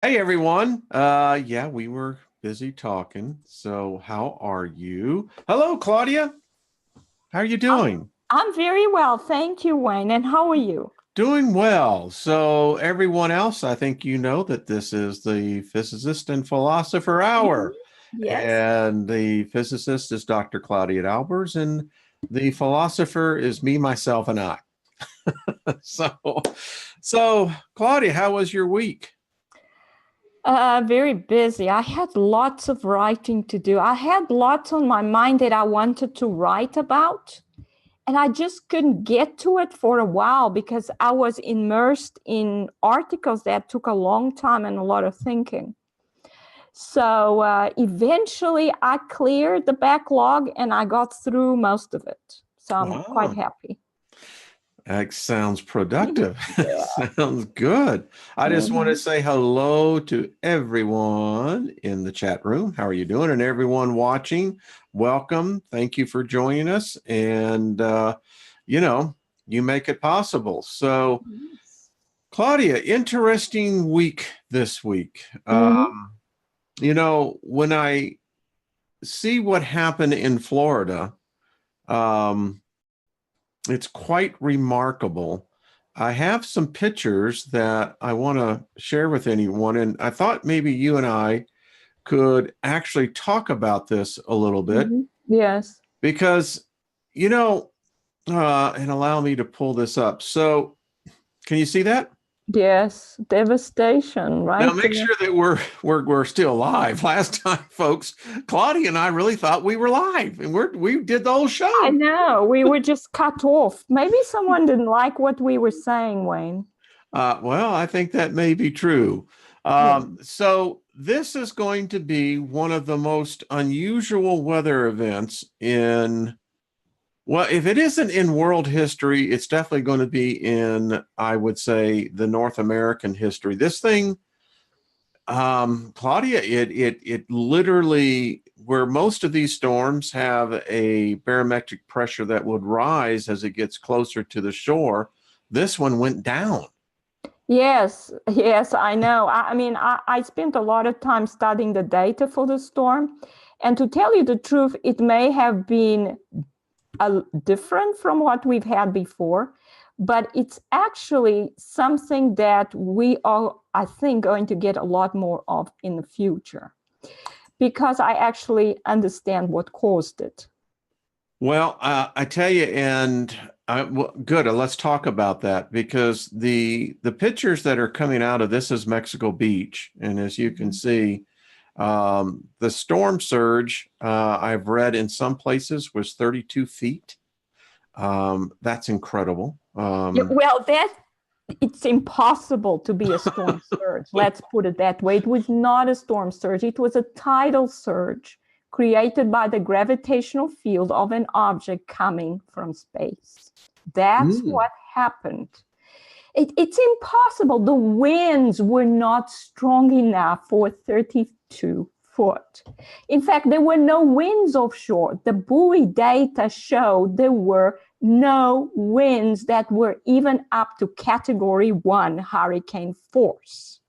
Hey everyone. Yeah, we were busy talking. So how are you? Hello, Claudia. How are you I'm, doing? I'm very well, thank you, Wayne. And how are you? Doing well. So everyone else, I think you know that this is the Physicist and Philosopher Mhm. Hour. Yes. And the physicist is Dr. Claudia Albers, and the philosopher is me, myself, and I. So, so Claudia, how was your week? Very busy. I had lots of writing to do. I had lots on my mind that I wanted to write about, and I just couldn't get to it for a while because I was immersed in articles that took a long time and a lot of thinking. So eventually I cleared the backlog and I got through most of it. So I'm quite Wow. happy. That sounds productive. Yeah. Sounds good. I just want to Mhm. say hello to everyone in the chat room. How are you doing? And everyone watching, welcome. Thank you for joining us. And, you know, you make it possible. So, Yes. Claudia, interesting week this week. Mhm. When I see what happened in Florida, um, it's quite remarkable. I have some pictures that I want to share with anyone, and I thought maybe you and I could actually talk about this a little bit Yes. because, you know, and allow me to pull this up. So, can you see that? Yes. Devastation, Now, right? make sure that we're still live. Last time, folks, Claudia and I really thought we were live, and we did the whole I show. know. We were just cut off. Maybe someone didn't like what we were saying, Wayne. Well, I think that may be true. Yeah. So this is going to be one of the most unusual weather events in, well, if it isn't in world history, it's definitely going to be in, I would say, the North American history. This thing, Claudia, it literally, where most of these storms have a barometric pressure that would rise as it gets closer to the shore, this one went down. Yes, yes, I know. I spent a lot of time studying the data for the storm. And to tell you the truth, it may have been different from what we've had before, but it's actually something that we are, I think, going to get a lot more of in the future because I actually understand what caused it. Well, I tell you, and well, good. Let's talk about that because the pictures that are coming out of this is Mexico Beach, and as you can Mhm. see, the storm surge I've read in some places was 32 feet. That's incredible. Yeah, well, that it's impossible to be a storm surge. Let's put it that way. It was not a storm surge, it was a tidal surge created by the gravitational field of an object coming from space. That's Mm. what happened. It's impossible. The winds were not strong enough for 32 foot. In fact, there were no winds offshore. The buoy data showed there were no winds that were even up to category 1 hurricane force.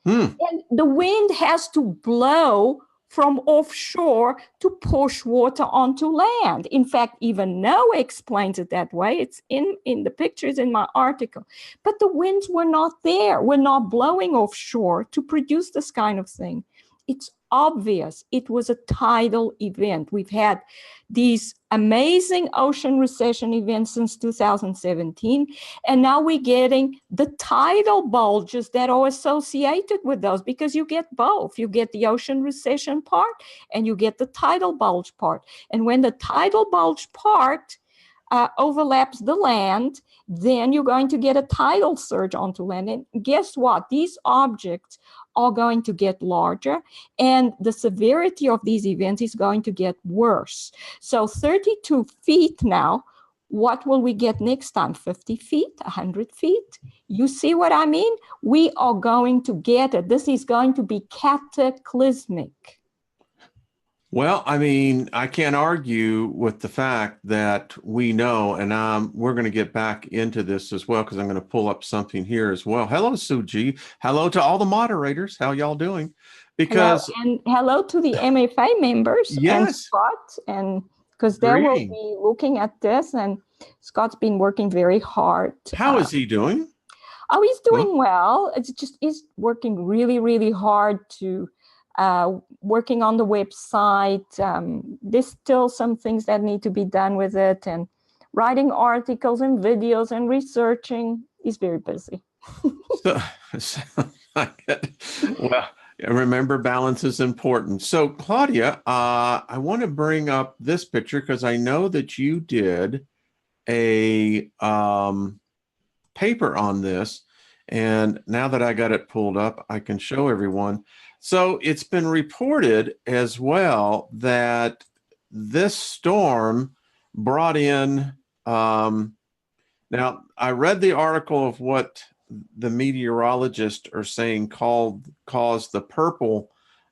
Hmm. And the wind has to blow from offshore to push water onto land. In fact, even Noah explains it that way. It's in the pictures in my article. But the winds were not there, were not blowing offshore to produce this kind of thing. It's obvious it was a tidal event. We've had these amazing ocean recession events since 2017, and now we're getting the tidal bulges that are associated with those because you get both. You get the ocean recession part and you get the tidal bulge part. And when the tidal bulge part overlaps the land, then you're going to get a tidal surge onto land. And guess what? These objects are going to get larger, and the severity of these events is going to get worse. So 32 feet now, what will we get next time? 50 feet, 100 feet? You see what I mean? We are going to get it. This is going to be cataclysmic. Well, I mean, I can't argue with the fact that we know, and we're going to get back into this as well because I'm going to pull up something here as well. Hello, Suji. Hello to all the moderators. How y'all doing? Hello, Because and hello to the MFA members and yes, Scott, and because they will greeting. be looking at this, and Scott's been working very hard. How is he doing? Oh, he's Huh? doing well. It's just he's working really, really hard to working on the website. There's still some things that need to be done with it, and writing articles and videos and researching. He's very busy. So, so well, remember balance is important. So, Claudia, I want to bring up this picture because I know that you did a paper on this. And now that I got it pulled up, I can show everyone. So it's been reported as well that this storm brought in, now I read the article of what the meteorologists are saying caused the purple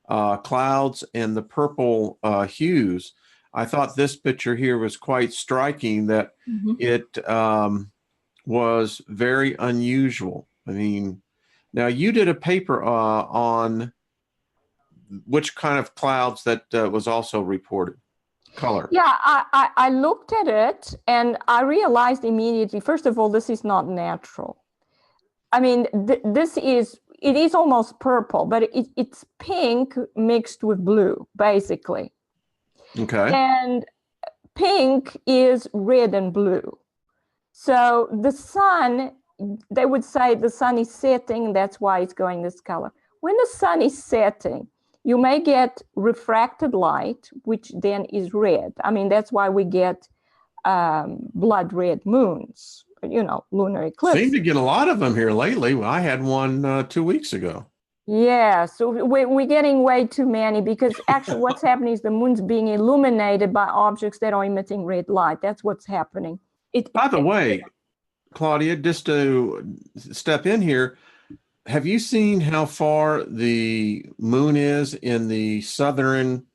clouds and the purple hues. I thought this picture here was quite striking that it was very unusual. I mean, now you did a paper on which kind of clouds that was also reported. Color. Yeah, I looked at it and I realized immediately, first of all, this is not natural. I mean, it is almost purple, but it's pink mixed with blue, basically. Okay. And pink is red and blue. So the sun, they would say the sun is setting, that's why it's going this color. When the sun is setting, you may get refracted light, which then is red. I mean, that's why we get blood red moons, lunar eclipse. Seem to get a lot of them here lately. Well, I had one 2 weeks ago. Yeah, so we're getting way too many because actually what's happening is the moon's being illuminated by objects that are emitting red light. That's what's happening. By the way, Claudia, just to step in here, have you seen how far the moon is in the southern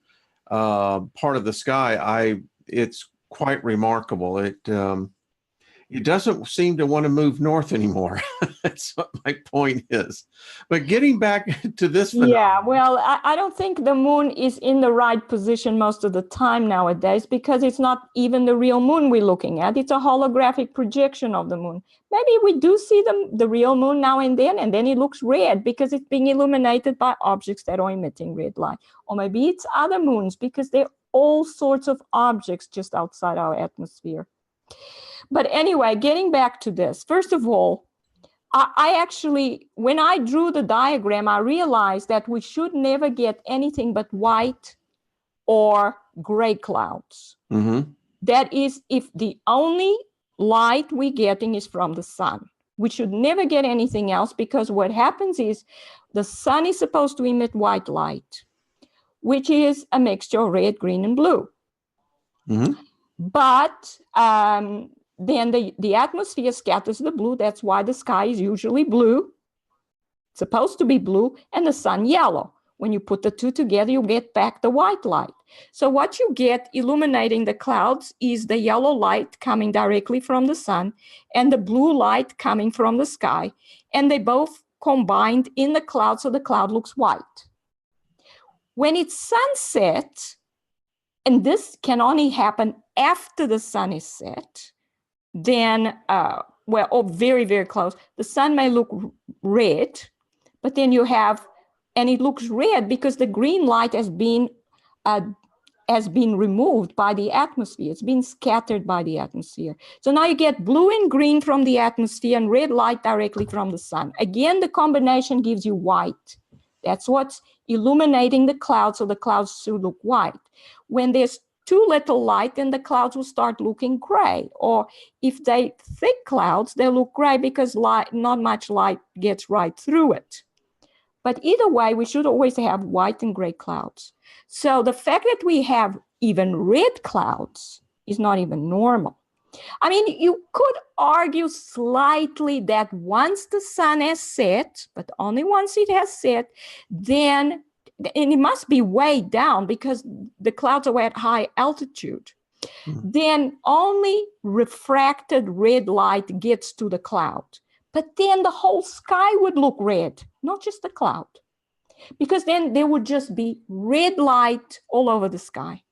part of the sky? It's quite remarkable. It doesn't seem to want to move north anymore. That's what my point is. But getting back to this phenomenon. Yeah, well, I don't think the moon is in the right position most of the time nowadays because it's not even the real moon we're looking at. It's a holographic projection of the moon. Maybe we do see the real moon now and then it looks red because it's being illuminated by objects that are emitting red light. Or maybe it's other moons because there are all sorts of objects just outside our atmosphere. But anyway, getting back to this, first of all, I actually, when I drew the diagram, I realized that we should never get anything but white or gray clouds. Mm-hmm. That is, if the only light we're getting is from the sun. We should never get anything else because what happens is the sun is supposed to emit white light, which is a mixture of red, green, and blue. Mm-hmm. But then the atmosphere scatters the blue. That's why the sky is usually blue. It's supposed to be blue, and the sun yellow. When you put the two together, you get back the white light. So what you get illuminating the clouds is the yellow light coming directly from the sun and the blue light coming from the sky. And they both combined in the cloud, so the cloud looks white. When it's sunset, and this can only happen after the sun is set, then, or very, very close, the sun may look red, but then you have, and it looks red because the green light has been removed by the atmosphere. It's been scattered by the atmosphere. So now you get blue and green from the atmosphere and red light directly from the sun. Again, the combination gives you white. That's what's illuminating the clouds, so the clouds should look white. When there's too little light, then the clouds will start looking gray. Or if they thick clouds, they look gray because not much light gets right through it. But either way, we should always have white and gray clouds. So the fact that we have even red clouds is not even normal. I mean, you could argue slightly that once the sun has set, but only once it has set, then and it must be way down because the clouds are at high altitude, then only refracted red light gets to the cloud. But then the whole sky would look red, not just the cloud, because then there would just be red light all over the sky.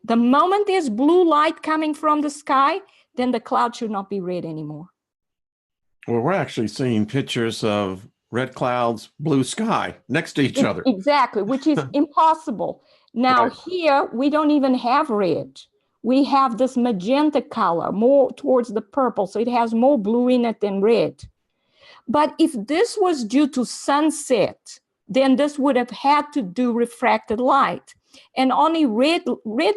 The moment there's blue light coming from the sky, then the cloud should not be red anymore. Well, we're actually seeing pictures of red clouds, blue sky next to each other. Exactly, which is impossible. Now Right. here, we don't even have red. We have this magenta color, more towards the purple, so it has more blue in it than red. But if this was due to sunset, then this would have had to do refracted light. And only red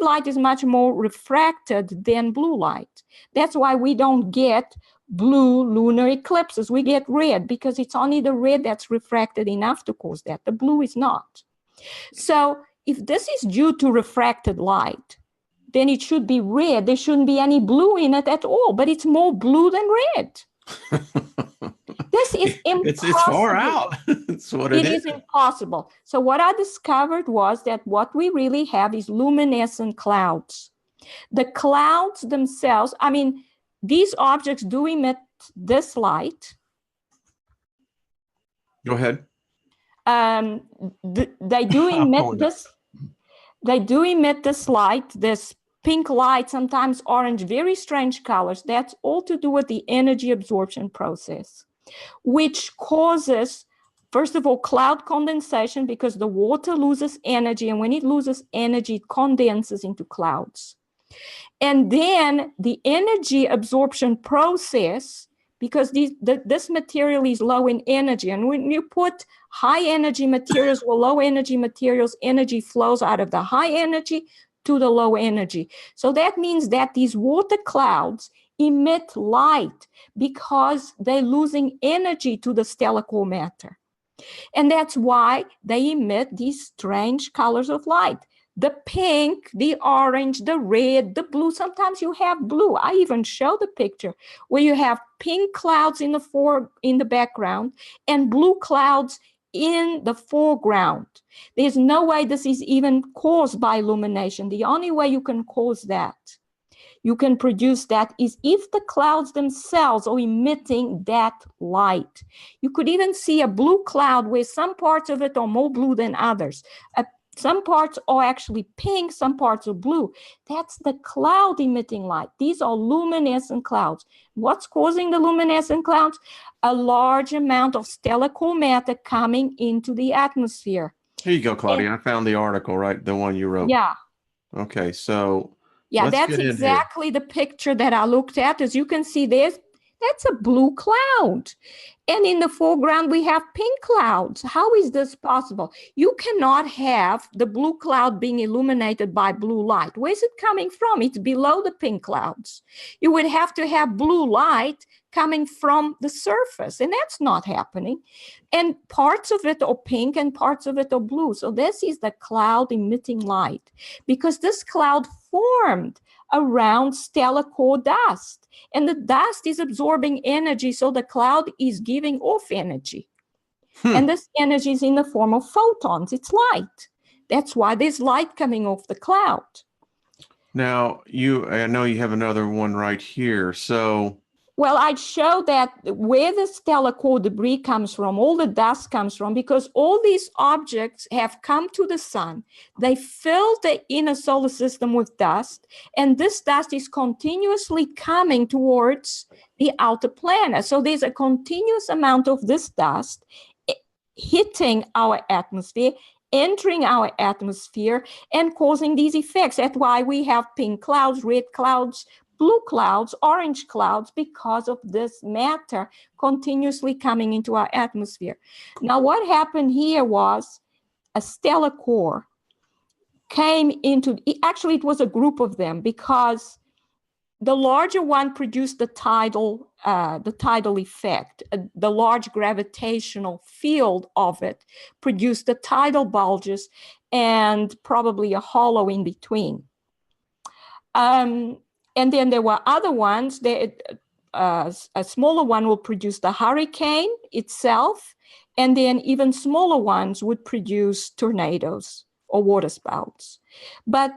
light is much more refracted than blue light. That's why we don't get blue lunar eclipses. We get red because it's only the red that's refracted enough to cause that. The blue is not. So if this is due to refracted light, then it should be red. There shouldn't be any blue in it at all, but it's more blue than red. This is impossible. It's far out. It's what it is. It is impossible. So what I discovered was that what we really have is luminescent clouds. The clouds themselves, I mean, these objects do emit this light. Go ahead. They do emit this. They do emit this light, this pink light, sometimes orange, very strange colors. That's all to do with the energy absorption process, which causes, first of all, cloud condensation because the water loses energy. And when it loses energy, it condenses into clouds. And then the energy absorption process, because this material is low in energy. And when you put high energy materials or low energy materials, energy flows out of the high energy to the low energy. So that means that these water clouds emit light because they're losing energy to the stellar core matter. And that's why they emit these strange colors of light. The pink, the orange, the red, the blue. Sometimes you have blue. I even show the picture where you have pink clouds in the background and blue clouds in the foreground. There's no way this is even caused by illumination. The only way you can cause that, you can produce that, is if the clouds themselves are emitting that light. You could even see a blue cloud where some parts of it are more blue than others. Some parts are actually pink, some parts are blue. That's the cloud emitting light. These are luminescent clouds. What's causing the luminescent clouds? A large amount of stellar core matter coming into the atmosphere. Here you go, Claudia. I found the article, right? The one you wrote. Yeah. Okay, so yeah, let's that's get in exactly the picture that I looked at. As you can see, that's a blue cloud. And in the foreground, we have pink clouds. How is this possible? You cannot have the blue cloud being illuminated by blue light. Where's it coming from? It's below the pink clouds. You would have to have blue light coming from the surface, and that's not happening. And parts of it are pink and parts of it are blue. So this is the cloud emitting light, because this cloud formed around stellar core dust. And the dust is absorbing energy, so the cloud is giving off energy. And this energy is in the form of photons. It's light. That's why there's light coming off the cloud. Now, I know you have another one right here. So, well, I'd show that where the stellar core debris comes from, all the dust comes from, because all these objects have come to the sun. They filled the inner solar system with dust, and this dust is continuously coming towards the outer planet. So there's a continuous amount of this dust hitting our atmosphere, entering our atmosphere, and causing these effects. That's why we have pink clouds, red clouds, blue clouds, orange clouds, because of this matter continuously coming into our atmosphere. Now, what happened here was a stellar core came into, actually it was a group of them, because the larger one produced the tidal effect. The large gravitational field of it produced the tidal bulges and probably a hollow in between. And then there were other ones. A smaller one will produce the hurricane itself, And then even smaller ones would produce tornadoes or water spouts. But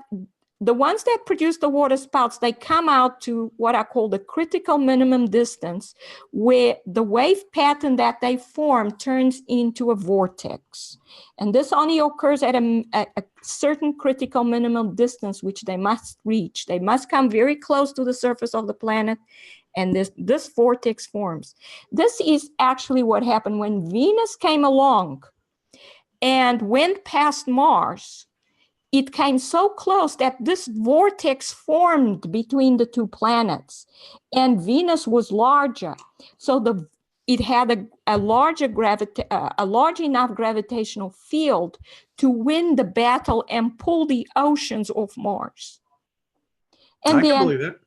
the ones that produce the water spouts, they come out to what I call the critical minimum distance, where the wave pattern that they form turns into a vortex. And this only occurs at a certain critical minimum distance, which they must reach. They must come very close to the surface of the planet, and this vortex forms. This is actually what happened when Venus came along and went past Mars. It came so close that this vortex formed between the two planets, and Venus was larger. So it had a large enough gravitational field to win the battle and pull the oceans off Mars. And I can believe it.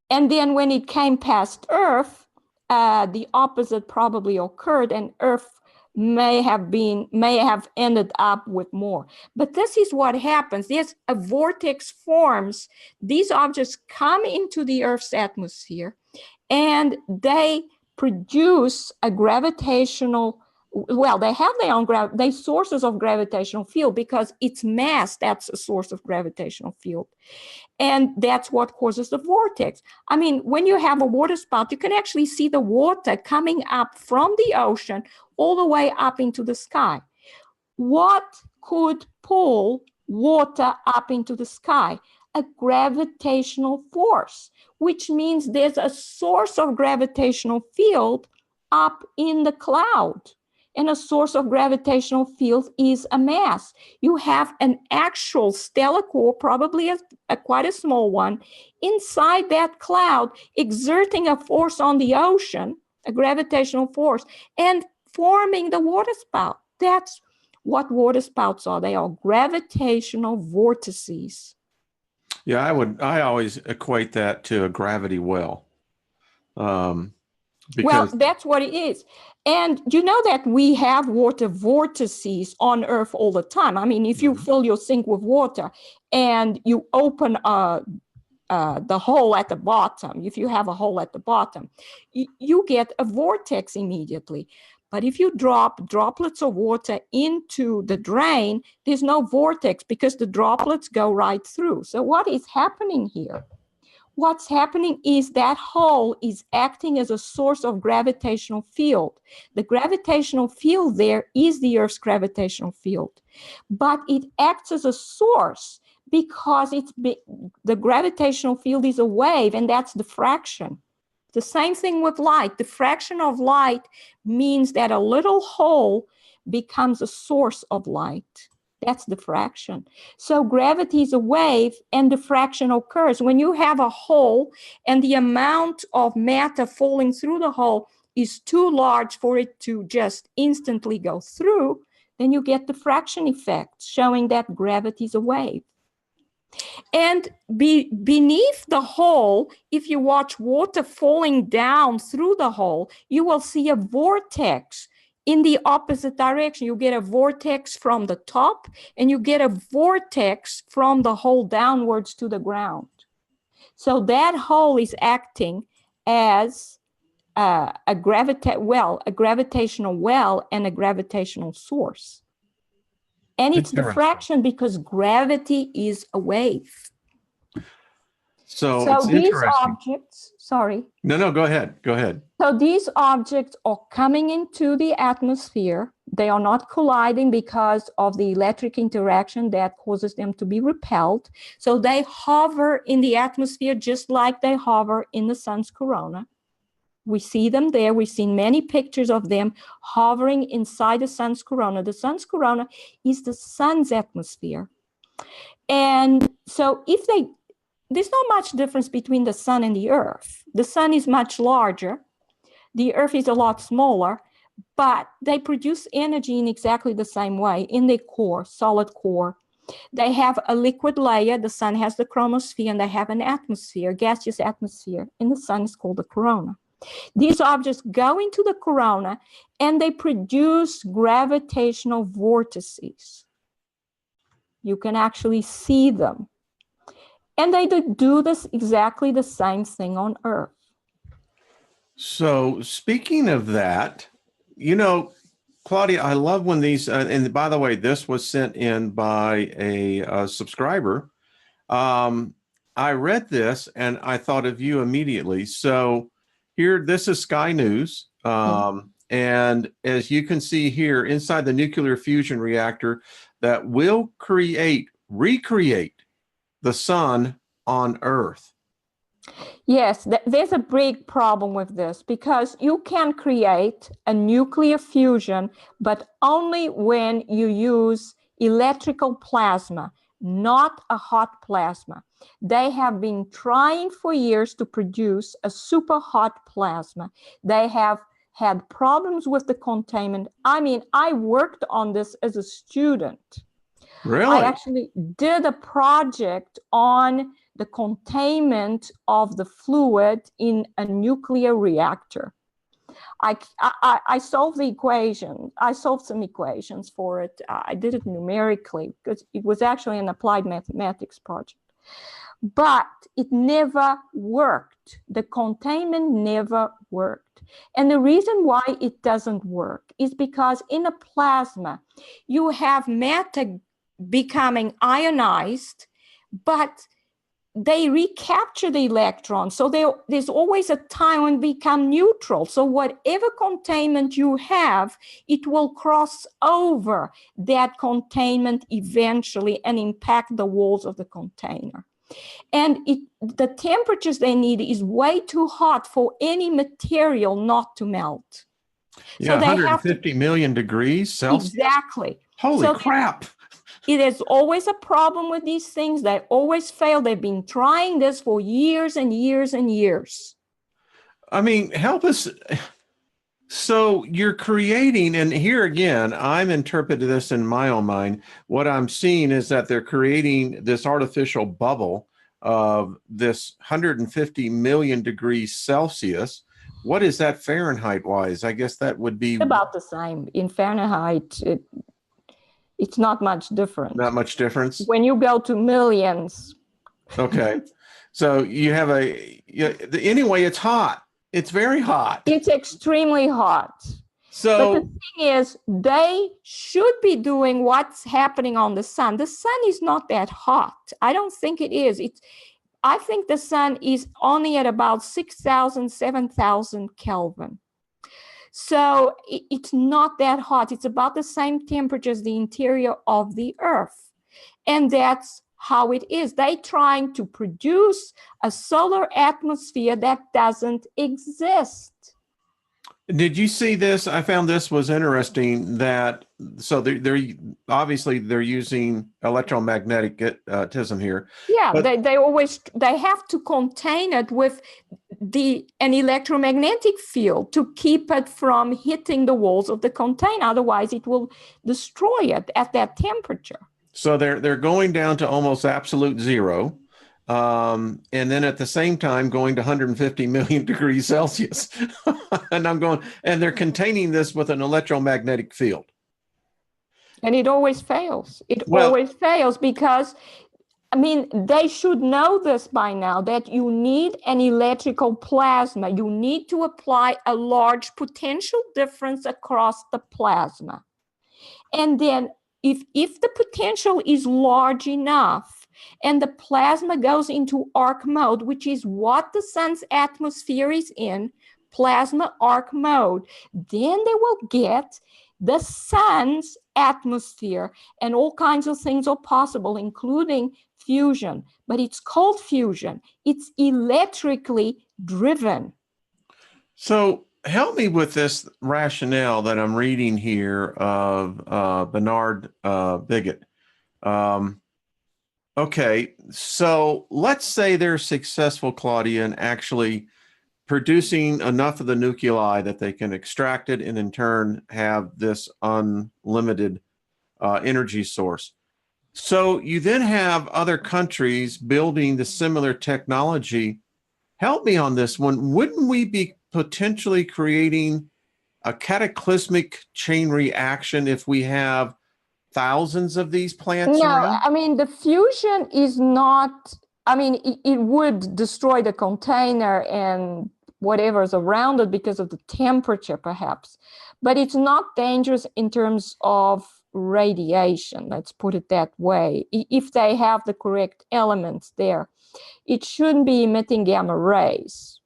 And then when it came past Earth, the opposite probably occurred, and Earth may have ended up with more. But this is what happens. There's a vortex forms. These objects come into the Earth's atmosphere, and they produce a gravitational, well, they have their own sources of gravitational field, because it's mass that's a source of gravitational field. And that's what causes the vortex. I mean, when you have a water spout, you can actually see the water coming up from the ocean all the way up into the sky. What could pull water up into the sky? A gravitational force, which means there's a source of gravitational field up in the cloud. And a source of gravitational field is a mass. You have an actual stellar core, probably quite a small one, inside that cloud, exerting a force on the ocean, a gravitational force, and forming the water spout. That's what water spouts are. They are gravitational vortices. Yeah, I always equate that to a gravity well. Well, that's what it is. And you know that we have water vortices on Earth all the time. I mean, if you fill your sink with water and you open the hole at the bottom, if you have a hole at the bottom, you get a vortex immediately. But if you drop droplets of water into the drain, there's no vortex because the droplets go right through. So what is happening here? What's happening is that hole is acting as a source of gravitational field. The gravitational field there is the Earth's gravitational field, but it acts as a source because the gravitational field is a wave, and that's diffraction. The same thing with light. Diffraction of light means that a little hole becomes a source of light. That's diffraction. So gravity is a wave, and diffraction occurs. When you have a hole and the amount of matter falling through the hole is too large for it to just instantly go through, then you get diffraction effects, showing that gravity is a wave. And beneath the hole, if you watch water falling down through the hole, you will see a vortex in the opposite direction. You get a vortex from the top, and you get a vortex from the hole downwards to the ground. So that hole is acting as a gravitational well and a gravitational source. And it's diffraction because gravity is a wave. So it's these interesting. Objects, sorry. No, go ahead. Go ahead. So these objects are coming into the atmosphere. They are not colliding because of the electric interaction that causes them to be repelled. So they hover in the atmosphere just like they hover in the sun's corona. We see them there. We've seen many pictures of them hovering inside the sun's corona. The sun's corona is the sun's atmosphere. And so there's not much difference between the sun and the Earth. The sun is much larger. The Earth is a lot smaller, but they produce energy in exactly the same way in their core, solid core. They have a liquid layer. The sun has the chromosphere, and they have an atmosphere, gaseous atmosphere. And the sun is called the corona. These objects go into the corona, and they produce gravitational vortices. You can actually see them. And they do this exactly the same thing on Earth. So speaking of that, Claudia, I love when these, and by the way, this was sent in by a subscriber. I read this and I thought of you immediately. So here, this is Sky News. And as you can see here, inside the nuclear fusion reactor that will recreate the sun on Earth. Yes, there's a big problem with this because you can create a nuclear fusion, but only when you use electrical plasma, not a hot plasma. They have been trying for years to produce a super hot plasma. They have had problems with the containment. I mean, I worked on this as a student. Really? I actually did a project on the containment of the fluid in a nuclear reactor. I solved the equation. I solved some equations for it. I did it numerically because it was actually an applied mathematics project. But it never worked. The containment never worked. And the reason why it doesn't work is because in a plasma, you have matter becoming ionized, but they recapture the electrons. So there's always a time when they become neutral. So whatever containment you have, it will cross over that containment eventually and impact the walls of the container. And the temperatures they need is way too hot for any material not to melt. Yeah, so 150 million degrees Celsius? Exactly. Holy crap. It is always a problem with these things. They always fail. They've been trying this for years and years and years. I mean, help us. So you're creating, and here again, I'm interpreting this in my own mind. What I'm seeing is that they're creating this artificial bubble of this 150 million degrees Celsius. What is that Fahrenheit wise? I guess that would be about the same. In Fahrenheit, it's not much different. Not much difference? When you go to millions. Okay. So you have anyway, it's hot. It's very hot. It's extremely hot. So, but the thing is, they should be doing what's happening on the sun. The sun is not that hot. I don't think it is. I think the sun is only at about 6,000, 7,000 Kelvin. So it's not that hot. It's about the same temperature as the interior of the Earth. And that's how it is. They're trying to produce a solar atmosphere that doesn't exist. Did you see this? I found this was interesting that, so they're obviously they're using electromagnetism here. Yeah, they have to contain it with an electromagnetic field to keep it from hitting the walls of the container. Otherwise, it will destroy it at that temperature. So they're going down to almost absolute zero. And then at the same time going to 150 million degrees Celsius. And they're containing this with an electromagnetic field. And it always fails. Always fails because, I mean, they should know this by now, that you need an electrical plasma. You need to apply a large potential difference across the plasma. And then if the potential is large enough, and the plasma goes into arc mode, which is what the sun's atmosphere is in, plasma arc mode, then they will get the sun's atmosphere, and all kinds of things are possible, including fusion. But it's called fusion. It's electrically driven. So help me with this rationale that I'm reading here of Bernard Bigot. Okay, so let's say they're successful, Claudia, in actually producing enough of the nuclei that they can extract it and in turn have this unlimited energy source. So you then have other countries building the similar technology. Help me on this one. Wouldn't we be potentially creating a cataclysmic chain reaction if we have thousands of these plants around? I mean, the fusion is not, I mean, it would destroy the container and whatever's around it because of the temperature, perhaps. But it's not dangerous in terms of radiation, let's put it that way. If they have the correct elements there, it shouldn't be emitting gamma rays.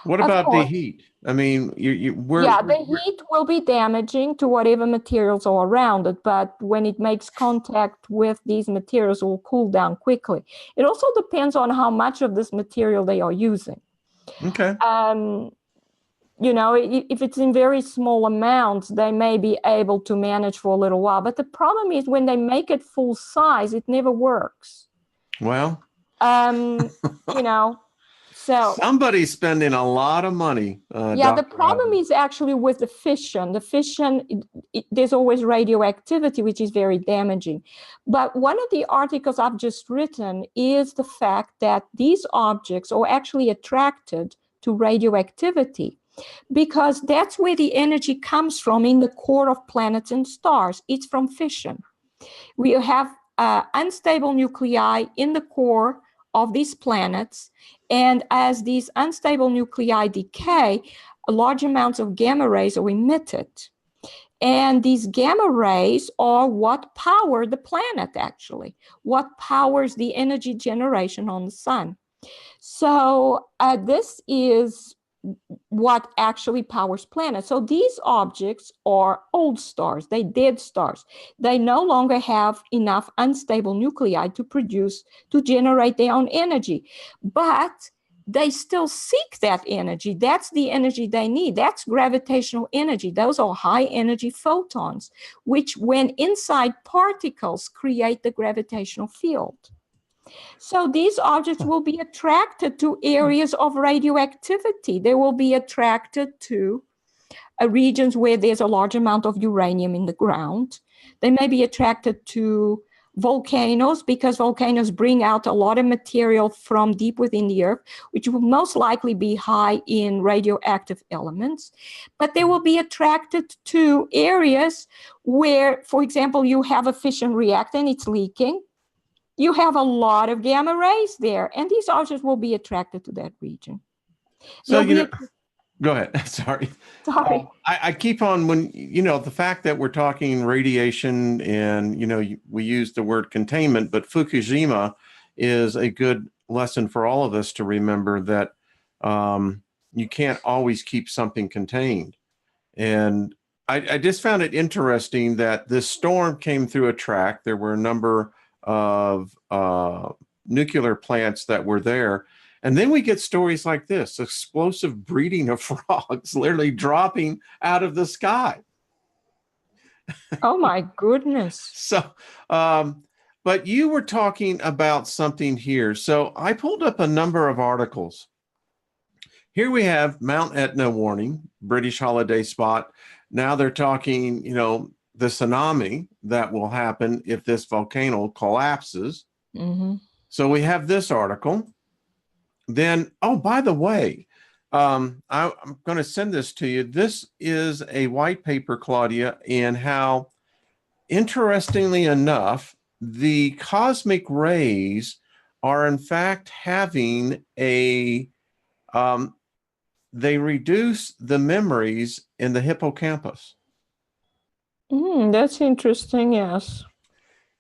What about the heat? I mean, the heat will be damaging to whatever materials are around it, but when it makes contact with these materials, it will cool down quickly. It also depends on how much of this material they are using. Okay. You know, if it's in very small amounts, they may be able to manage for a little while. But the problem is when they make it full size, it never works. Well, you know, so somebody's spending a lot of money. The problem is actually with the fission. The fission, there's always radioactivity, which is very damaging. But one of the articles I've just written is the fact that these objects are actually attracted to radioactivity, because that's where the energy comes from in the core of planets and stars. It's from fission. We have unstable nuclei in the core of these planets, and as these unstable nuclei decay, large amounts of gamma rays are emitted. And these gamma rays are what power the planet, actually, what powers the energy generation on the sun. So this is what actually powers planets. So these objects are old stars, they're dead stars. They no longer have enough unstable nuclei to generate their own energy. But they still seek that energy. That's the energy they need. That's gravitational energy. Those are high energy photons, which when inside particles create the gravitational field. So these objects will be attracted to areas of radioactivity. They will be attracted to regions where there's a large amount of uranium in the ground. They may be attracted to volcanoes, because volcanoes bring out a lot of material from deep within the earth, which will most likely be high in radioactive elements. But they will be attracted to areas where, for example, you have a fission reactor and it's leaking. You have a lot of gamma rays there, and these objects will be attracted to that region. So, go ahead. Sorry. I keep on the fact that we're talking radiation and, we use the word containment, but Fukushima is a good lesson for all of us to remember that you can't always keep something contained. And I just found it interesting that this storm came through a track. There were a number of nuclear plants that were there. And then we get stories like this, explosive breeding of frogs literally dropping out of the sky. Oh my goodness. So, but you were talking about something here. So I pulled up a number of articles. Here we have Mount Etna warning, British holiday spot. Now they're talking, the tsunami that will happen if this volcano collapses. Mm-hmm. So we have this article. Then, by the way, I'm going to send this to you. This is a white paper, Claudia, in how, interestingly enough, the cosmic rays are in fact having they reduce the memories in the hippocampus. That's interesting, yes.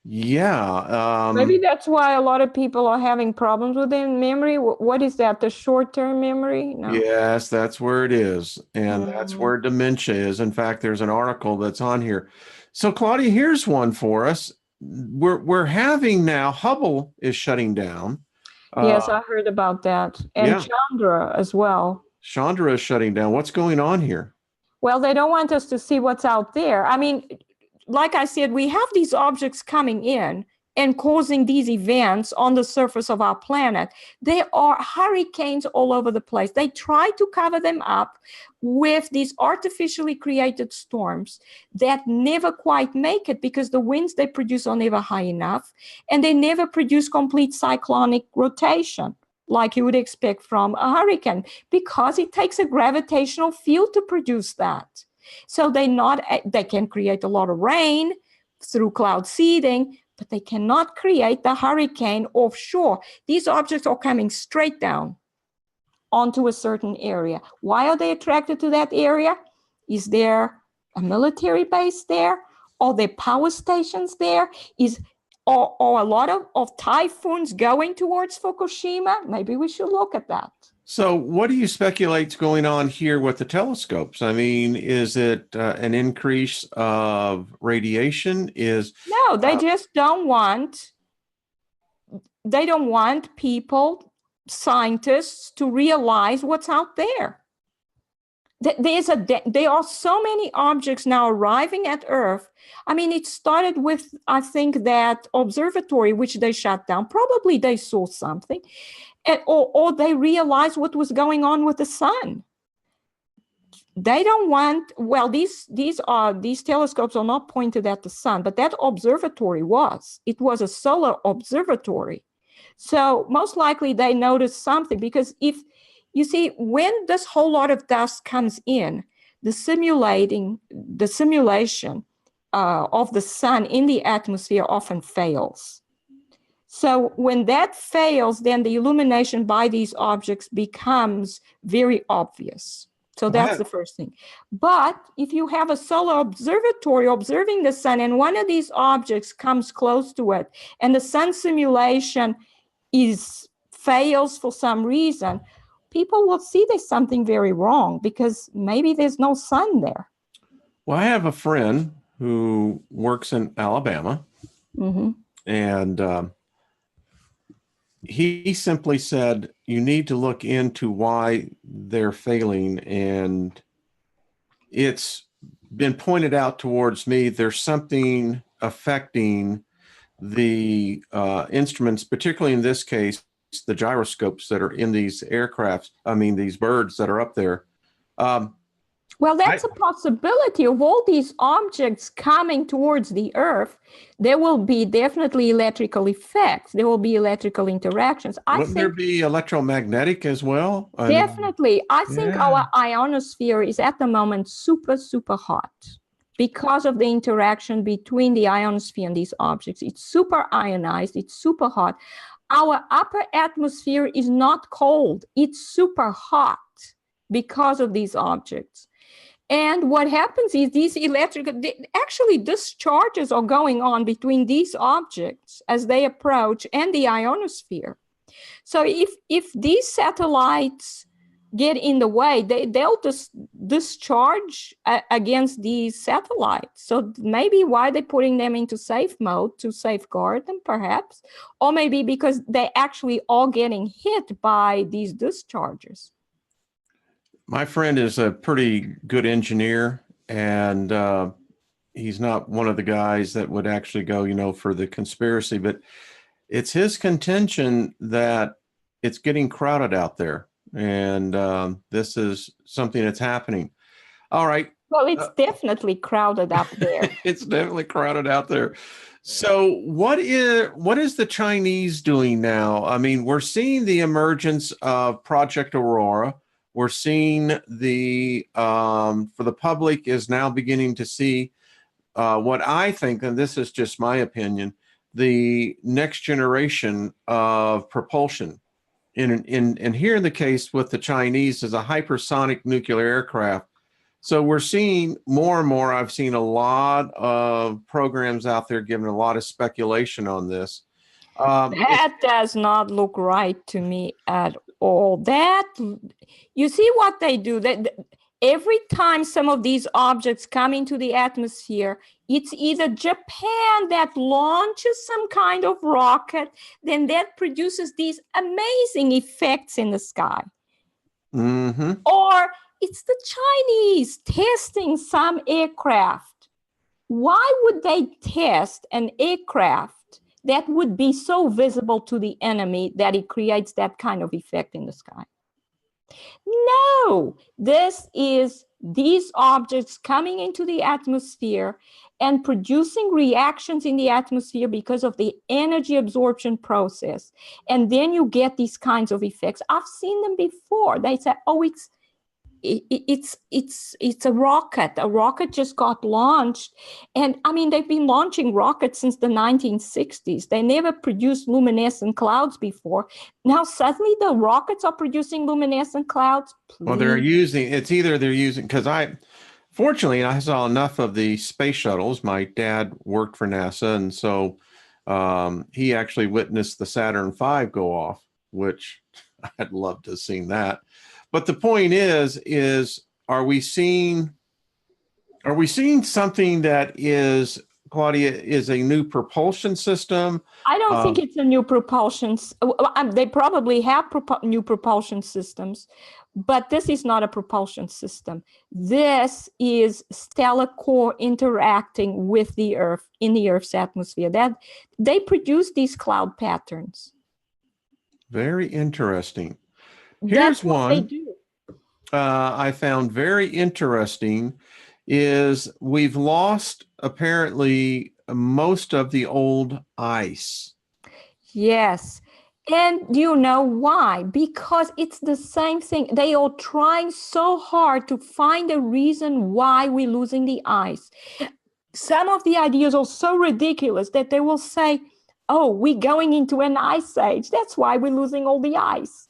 Yeah. Maybe that's why a lot of people are having problems with their memory. What is that, the short-term memory? No. Yes, that's where it is. And that's where dementia is. In fact, there's an article that's on here. So, Claudia, here's one for us. We're having now, Hubble is shutting down. Yes, I heard about that. And Chandra as well. Chandra is shutting down. What's going on here? Well, they don't want us to see what's out there. I mean, like I said, we have these objects coming in and causing these events on the surface of our planet. There are hurricanes all over the place. They try to cover them up with these artificially created storms that never quite make it, because the winds they produce are never high enough, and they never produce complete cyclonic rotation like you would expect from a hurricane, because it takes a gravitational field to produce that. So they can create a lot of rain through cloud seeding, but they cannot create the hurricane offshore. These objects are coming straight down. onto a certain area. Why are they attracted to that area? Is there a military base there? Are there power stations there? Or a lot of typhoons going towards Fukushima? Maybe we should look at that. So what do you speculate's going on here with the telescopes? I mean, is it an increase of radiation? No, they just don't want people, scientists, to realize what's out there. There are so many objects now arriving at Earth. I mean, it started with, I think, that observatory, which they shut down. Probably they saw something, or they realized what was going on with the sun. They don't want, well, these telescopes are not pointed at the sun, but that observatory was. It was a solar observatory. So most likely they noticed something, because if you see, when this whole lot of dust comes in, the simulation of the sun in the atmosphere often fails. So when that fails, then the illumination by these objects becomes very obvious. So that's the first thing. But if you have a solar observatory observing the sun, and one of these objects comes close to it, and the sun simulation fails for some reason, people will see there's something very wrong, because maybe there's no sun there. Well, I have a friend who works in Alabama, and he simply said, you need to look into why they're failing. And it's been pointed out towards me, there's something affecting the instruments, particularly in this case, the gyroscopes that are in these aircrafts, these birds that are up there. Well, that's a possibility of all these objects coming towards the Earth. There will be definitely electrical effects. There will be electrical interactions. Wouldn't there be electromagnetic as well? Definitely. I think our ionosphere is at the moment super, super hot because of the interaction between the ionosphere and these objects. It's super ionized. It's super hot. Our upper atmosphere is not cold. It's super hot because of these objects. And what happens is these actually discharges are going on between these objects as they approach and the ionosphere. So if these satellites get in the way, they'll just discharge against these satellites. So maybe why they're putting them into safe mode, to safeguard them perhaps, or maybe because they actually are getting hit by these discharges. My friend is a pretty good engineer, and he's not one of the guys that would actually go, for the conspiracy, but it's his contention that it's getting crowded out there. And this is something that's happening. All right. Well, it's definitely crowded up there. It's definitely crowded out there. So what is the Chinese doing now? I mean, we're seeing the emergence of Project Aurora. We're seeing for the public is now beginning to see what I think, and this is just my opinion, the next generation of propulsion. And here in the case with the Chinese is a hypersonic nuclear aircraft. So we're seeing more and more. I've seen a lot of programs out there giving a lot of speculation on this. That does not look right to me at all. That, you see what they do, that every time some of these objects come into the atmosphere, it's either Japan that launches some kind of rocket, then that produces these amazing effects in the sky. Or it's the Chinese testing some aircraft. Why would they test an aircraft that would be so visible to the enemy that it creates that kind of effect in the sky? No, this is these objects coming into the atmosphere and producing reactions in the atmosphere because of the energy absorption process. And then you get these kinds of effects. I've seen them before. They say, oh, it's a rocket. A rocket just got launched, and I mean they've been launching rockets since the 1960s. They never produced luminescent clouds before. Now suddenly the rockets are producing luminescent clouds. Well, they're Please. using, it's either they're using, because fortunately, I saw enough of the space shuttles. My dad worked for NASA, and so he actually witnessed the Saturn V go off, which I'd love to have seen that. But the point is are we seeing something that is, Claudia, is a new propulsion system? I don't think it's a new propulsion. They probably have new propulsion systems, but this is not a propulsion system. This is stellar core interacting with the Earth in the Earth's atmosphere. That they produce these cloud patterns. Very interesting. Here's That's what one they do. I found very interesting is we've lost apparently most of the old ice. Yes. And do you know why? Because it's the same thing. They are trying so hard to find a reason why we're losing the ice. Some of the ideas are so ridiculous that they will say, oh, we're going into an ice age. That's why we're losing all the ice.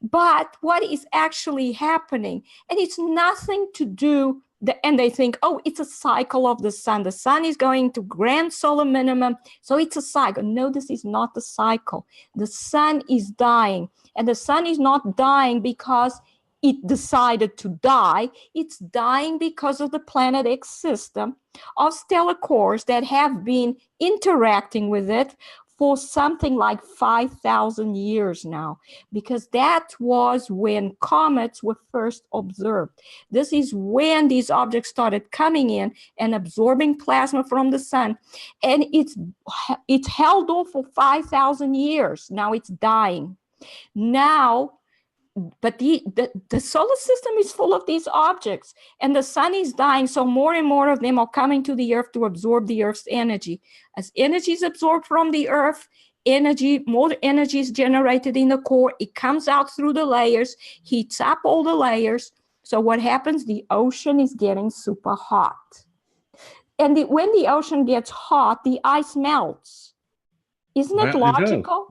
But what is actually happening? And it's nothing to do, and they think, oh, it's a cycle of the sun. The sun is going to grand solar minimum, so it's a cycle. No, this is not the cycle. The sun is dying, and the sun is not dying because it decided to die. It's dying because of the Planet X system of stellar cores that have been interacting with it for something like 5,000 years now, because that was when comets were first observed. This is when these objects started coming in and absorbing plasma from the sun, and it's held off for 5,000 years. Now it's dying. Now, but the solar system is full of these objects, and the sun is dying, so more and more of them are coming to the Earth to absorb the Earth's energy. As energy is absorbed from the Earth, more energy is generated in the core. It comes out through the layers, heats up all the layers. So what happens? The ocean is getting super hot. And when the ocean gets hot, the ice melts. Isn't it logical?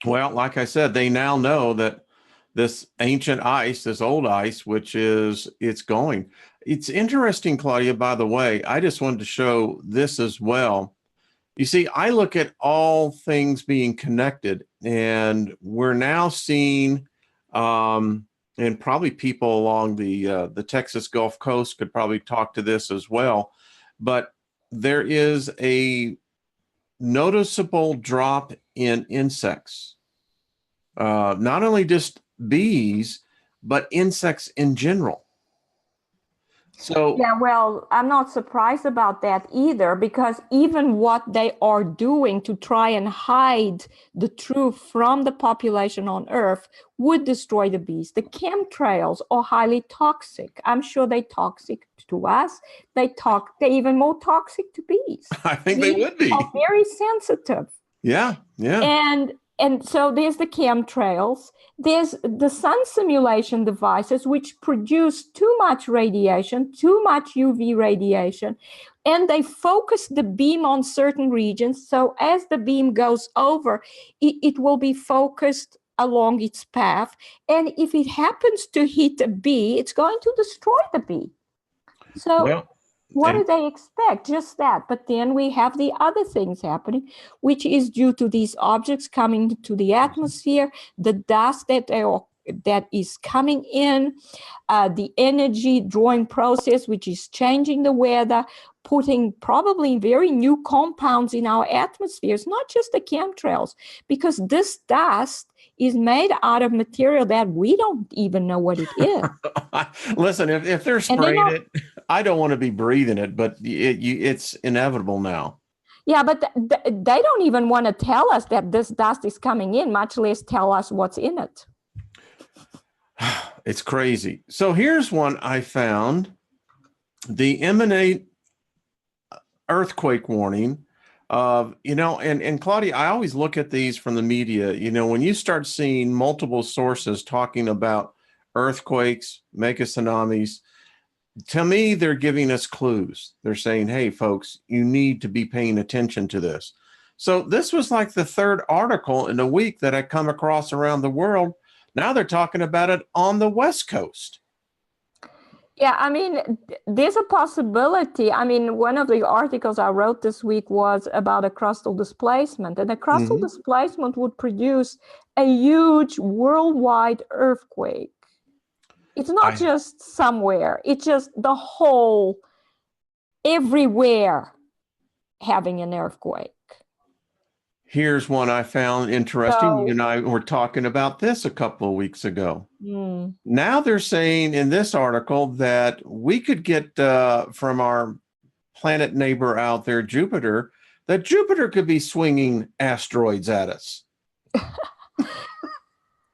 Well, like I said, they now know that this ancient ice, this old ice, it's going. It's interesting, Claudia, by the way, I just wanted to show this as well. You see, I look at all things being connected, and we're now seeing, and probably people along the Texas Gulf Coast could probably talk to this as well, but there is a noticeable drop in insects. Not only just bees, but insects in general. So yeah, well, I'm not surprised about that either, because even what they are doing to try and hide the truth from the population on Earth would destroy the bees. The chemtrails are highly toxic. I'm sure they're toxic to us. They're even more toxic to bees. I think they would be. Are very sensitive. Yeah. And so there's the chemtrails. There's the sun simulation devices, which produce too much radiation, too much UV radiation, and they focus the beam on certain regions. So as the beam goes over, it will be focused along its path. And if it happens to hit a bee, it's going to destroy the bee. So what do they expect? Just that. But then we have the other things happening, which is due to these objects coming to the atmosphere, the dust that is coming in, the energy drawing process, which is changing the weather, putting probably very new compounds in our atmospheres, not just the chemtrails, because this dust is made out of material that we don't even know what it is. Listen, if they're spraying it, I don't want to be breathing it, but it's inevitable now. Yeah, but they don't even want to tell us that this dust is coming in, much less tell us what's in it. It's crazy. So here's one I found. The imminent earthquake warning of, and Claudia, I always look at these from the media, when you start seeing multiple sources talking about earthquakes, mega tsunamis. To me, they're giving us clues. They're saying, hey, folks, you need to be paying attention to this. So this was like the third article in a week that I come across around the world. Now they're talking about it on the West Coast. Yeah, I mean, there's a possibility. I mean, one of the articles I wrote this week was about a crustal displacement, and a crustal displacement would produce a huge worldwide earthquake. It's not just somewhere, it's just the whole, everywhere having an earthquake. Here's one I found interesting. You and I were talking about this a couple of weeks ago. Now they're saying in this article that we could get from our planet neighbor out there, Jupiter, that Jupiter could be swinging asteroids at us.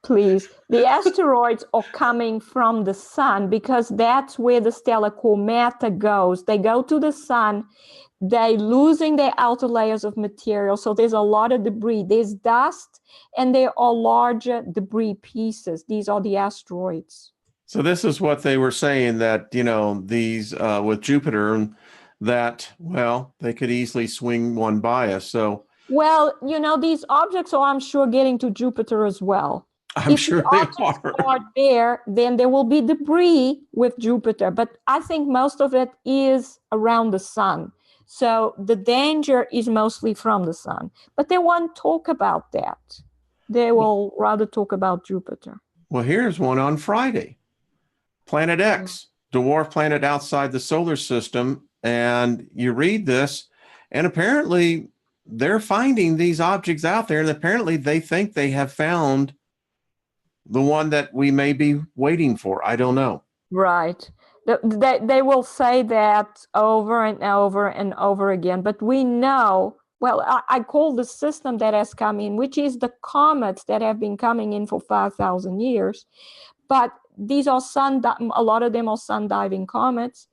Please, the asteroids are coming from the sun because that's where the stellar core matter goes. They go to the sun. They're losing their outer layers of material. So there's a lot of debris. There's dust, and there are larger debris pieces. These are the asteroids. So this is what they were saying, that, you know, these with Jupiter, that, well, they could easily swing one by us. So, well, you know, these objects are, I'm sure, getting to Jupiter as well. I'm sure they are there, then there will be debris with Jupiter. But I think most of it is around the sun. So the danger is mostly from the sun. But they won't talk about that. They will rather talk about Jupiter. Well, here's one on Friday. Planet X, dwarf planet outside the solar system. And you read this, and apparently they're finding these objects out there. And apparently they think they have found the one that we may be waiting for. I don't know. Right. They will say that over and over and over again. But we know, well, I call the system that has come in, which is the comets that have been coming in for 5,000 years. But these are a lot of them are sun-diving comets,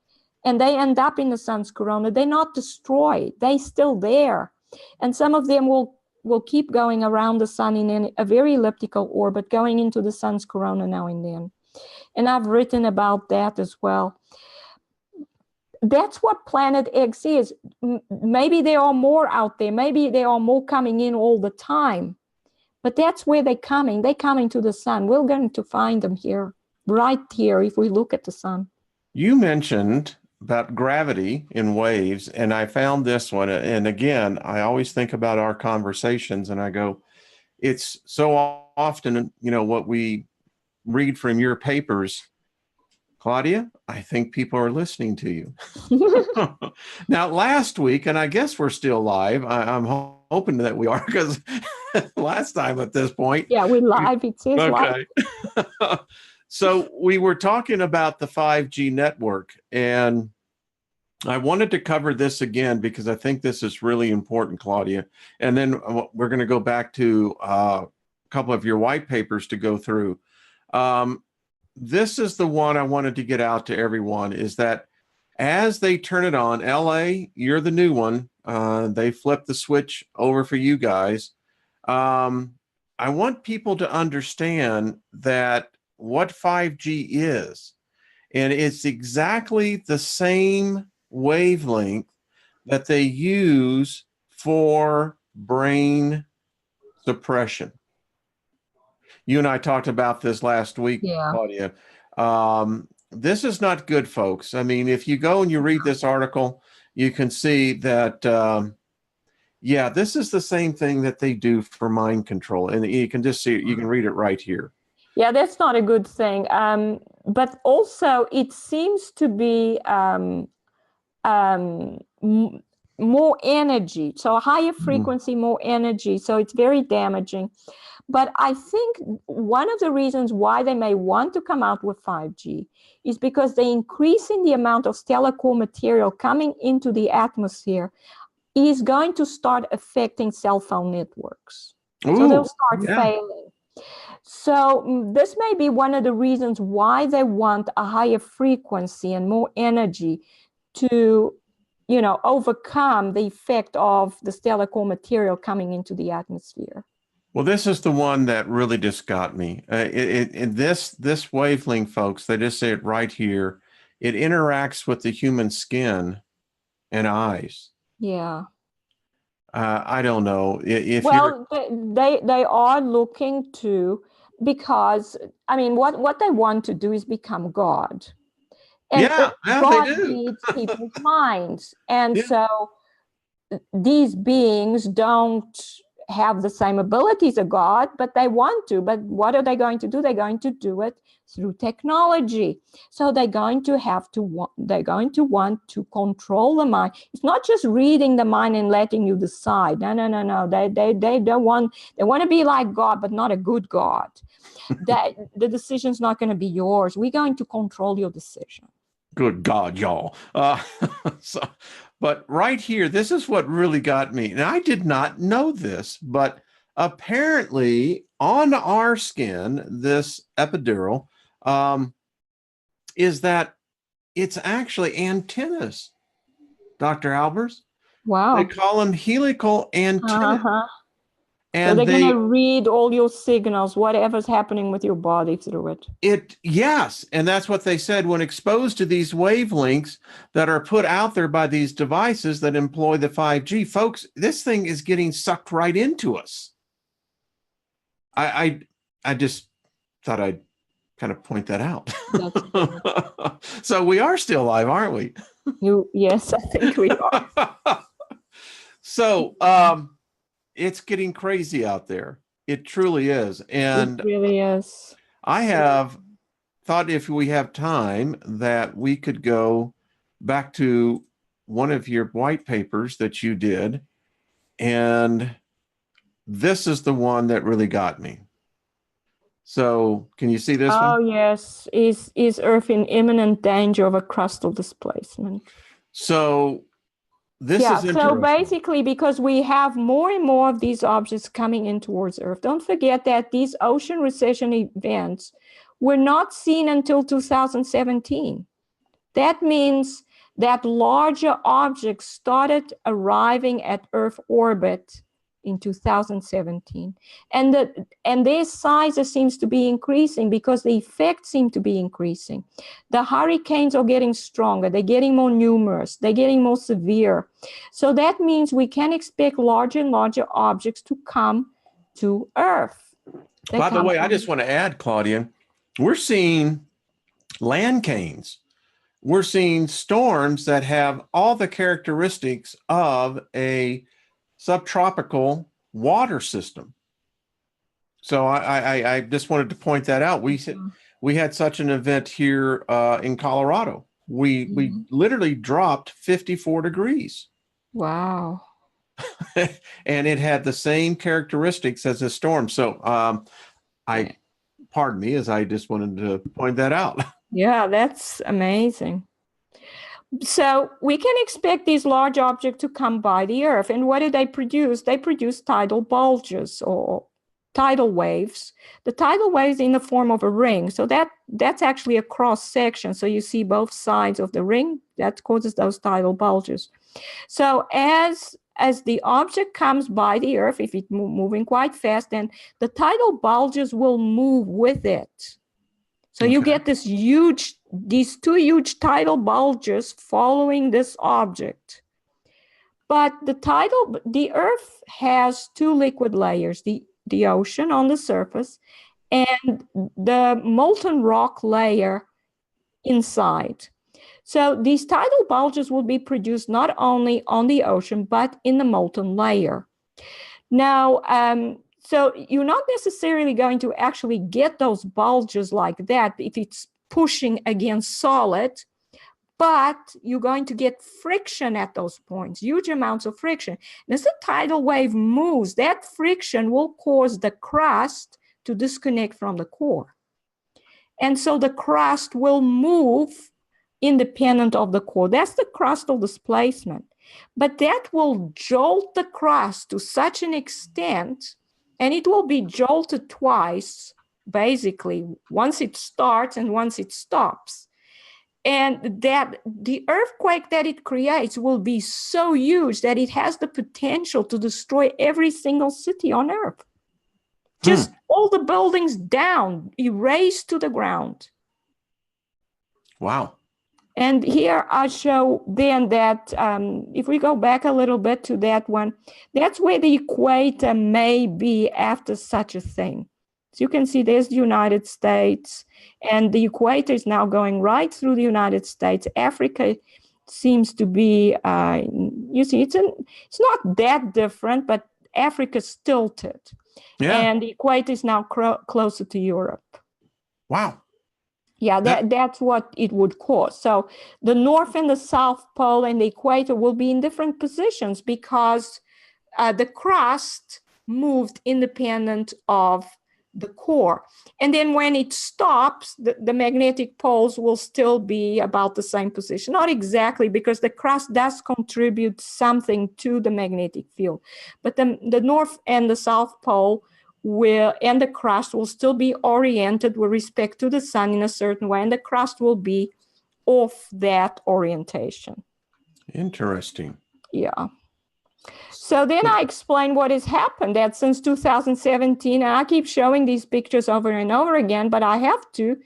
and they end up in the sun's corona. They're not destroyed. They're still there. And some of them will keep going around the sun in a very elliptical orbit, going into the sun's corona now and then. And I've written about that as well. That's what Planet X is. Maybe there are more out there. Maybe there are more coming in all the time. But that's where they're coming. They're coming to the sun. We're going to find them here, right here, if we look at the sun. You mentioned about gravity in waves, and I found this one. And again, I always think about our conversations, and I go, it's so often, you know, what we read from your papers. Claudia, I think people are listening to you. Now, last week, and I guess we're still live. I'm hoping that we are, because last time at this point. Yeah, we're live. It says live. So we were talking about the 5G network, and I wanted to cover this again because I think this is really important, Claudia. And then we're going to go back to a couple of your white papers to go through. This is the one I wanted to get out to everyone, is that as they turn it on, LA, you're the new one. They flipped the switch over for you guys. I want people to understand that what 5G is, and it's exactly the same wavelength that they use for brain suppression. You and I talked about this last week, Claudia. This is not good, folks. I mean, if you go and you read this article, you can see that, yeah, this is the same thing that they do for mind control. And you can just see it, you can read it right here. Yeah, that's not a good thing. But also, it seems to be more energy. So a higher frequency, more energy. So it's very damaging. But I think one of the reasons why they may want to come out with 5G is because they're increasing the amount of stellar core material coming into the atmosphere is going to start affecting cell phone networks. Ooh, so they'll start failing. So this may be one of the reasons why they want a higher frequency and more energy to, you know, overcome the effect of the stellar core material coming into the atmosphere. Well, this is the one that really just got me. This wavelength, folks, they just say it right here. It interacts with the human skin and eyes. Yeah. I don't know if you're. Well, they are looking to, because I mean, what they want to do is become God, and Yeah, yeah, they God do. reads people's minds, and Yeah. so these beings don't have the same abilities as God, but they want to. But what are they going to do? They're going to do it through technology. So they're going to want to control the mind. It's not just reading the mind and letting you decide. No. They don't want, they want to be like God, but not a good God. That the decision's not going to be yours. We're going to control your decision. Good God, y'all. So, but right here, this is what really got me. And I did not know this, but apparently on our skin, this epidural, is that it's actually antennas, Dr. Albers. They Wow. call them helical antennas. Uh-huh. So And they're going to read all your signals, whatever's happening with your body through it. Yes. And that's what they said when exposed to these wavelengths that are put out there by these devices that employ the 5G. Folks, this thing is getting sucked right into us. I just thought I'd kind of point that out. So we are still alive, aren't we? Yes, I think we are. So, it's getting crazy out there. It truly is. And it really is. I have thought if we have time that we could go back to one of your white papers that you did. And this is the one that really got me. So can you see this one? Oh, yes. Is Earth in imminent danger of a crustal displacement? So this is interesting. So basically, because we have more and more of these objects coming in towards Earth, don't forget that these ocean recession events were not seen until 2017. That means that larger objects started arriving at Earth orbit in 2017, and their size seems to be increasing because the effects seem to be increasing. The hurricanes are getting stronger, they're getting more numerous, they're getting more severe. So that means we can expect larger and larger objects to come to Earth. By the way, I just want to add, Claudia, we're seeing land canes. We're seeing storms that have all the characteristics of a subtropical water system. So I just wanted to point that out. We had such an event here in Colorado. We literally dropped 54 degrees. Wow. And it had the same characteristics as a storm. So pardon me, as I just wanted to point that out. Yeah, that's amazing. So we can expect these large objects to come by the Earth. And what do they produce? They produce tidal bulges or tidal waves. The tidal waves in the form of a ring. So that's actually a cross section. So you see both sides of the ring. That causes those tidal bulges. So as the object comes by the Earth, if it's moving quite fast, then the tidal bulges will move with it. So you get these two huge tidal bulges following this object. But the Earth has two liquid layers, the ocean on the surface and the molten rock layer inside. So these tidal bulges will be produced not only on the ocean, but in the molten layer. Now, so you're not necessarily going to actually get those bulges like that if it's pushing against solid, but you're going to get friction at those points, huge amounts of friction. And as the tidal wave moves, that friction will cause the crust to disconnect from the core. And so the crust will move independent of the core. That's the crustal displacement. But that will jolt the crust to such an extent, and it will be jolted twice, basically, once it starts and once it stops. And that the earthquake that it creates will be so huge that it has the potential to destroy every single city on Earth. Just all the buildings down, erased to the ground. Wow. And here I show then that if we go back a little bit to that one, that's where the equator may be after such a thing. So you can see there's the United States, and the equator is now going right through the United States. Africa seems to be, you see, it's not that different, but Africa's tilted. Yeah. And the equator is now closer to Europe. Wow. Yeah, that's what it would cause. So the North and the South Pole and the equator will be in different positions because the crust moved independent of the core. And then when it stops, the magnetic poles will still be about the same position. Not exactly, because the crust does contribute something to the magnetic field. But the North and the South Pole and the crust will still be oriented with respect to the sun in a certain way, and the crust will be off that orientation. Interesting. Yeah. So then I explain what has happened, that since 2017, and I keep showing these pictures over and over again, but I have to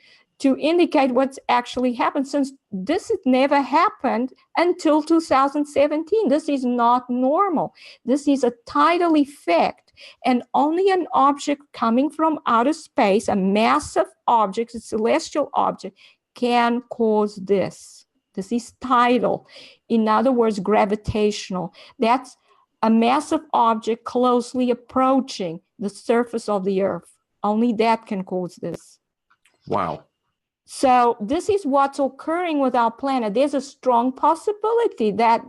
indicate what's actually happened, since this had never happened until 2017. This is not normal. This is a tidal effect, and only an object coming from outer space, a massive object, a celestial object, can cause this. This is tidal. In other words, gravitational. That's a massive object closely approaching the surface of the Earth. Only that can cause this. Wow. So this is what's occurring with our planet. There's a strong possibility that,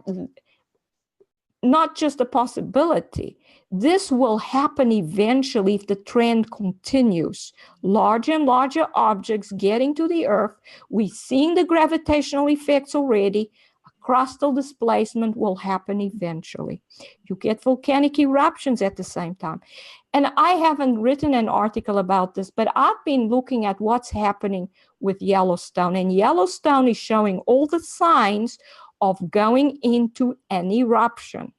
not just a possibility, this will happen eventually if the trend continues. Larger and larger objects getting to the Earth. We're seeing the gravitational effects already. A crustal displacement will happen eventually. You get volcanic eruptions at the same time. And I haven't written an article about this, but I've been looking at what's happening with Yellowstone. And Yellowstone is showing all the signs of going into an eruption.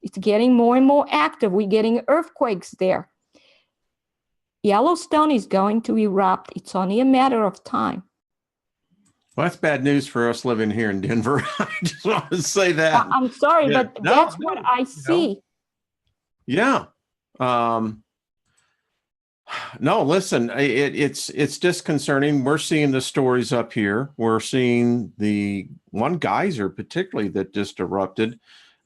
It's getting more and more active. We're getting earthquakes there. Yellowstone is going to erupt. It's only a matter of time. Well, that's bad news for us living here in Denver. I just want to say that. I'm sorry, Yeah. but that's what I see. Yeah. No, listen, it's disconcerting. We're seeing the stories up here. We're seeing the one geyser particularly that just erupted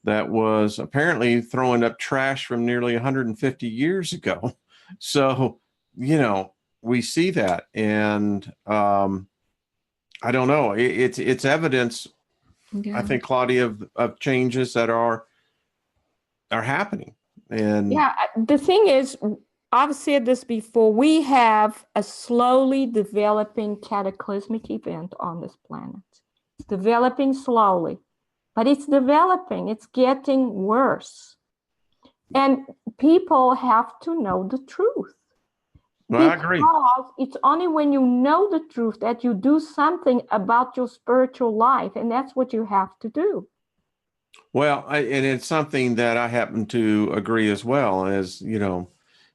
that was apparently throwing up trash from nearly 150 years ago. So, we see that. And I don't know. It's evidence, Yeah. I think, Claudia, of changes that are happening. And yeah, the thing is, I've said this before, we have a slowly developing cataclysmic event on this planet. It's developing slowly, but it's developing. It's getting worse. And people have to know the truth. Well, I agree. Because it's only when you know the truth that you do something about your spiritual life, and that's what you have to do. Well, and it's something that I happen to agree as well, as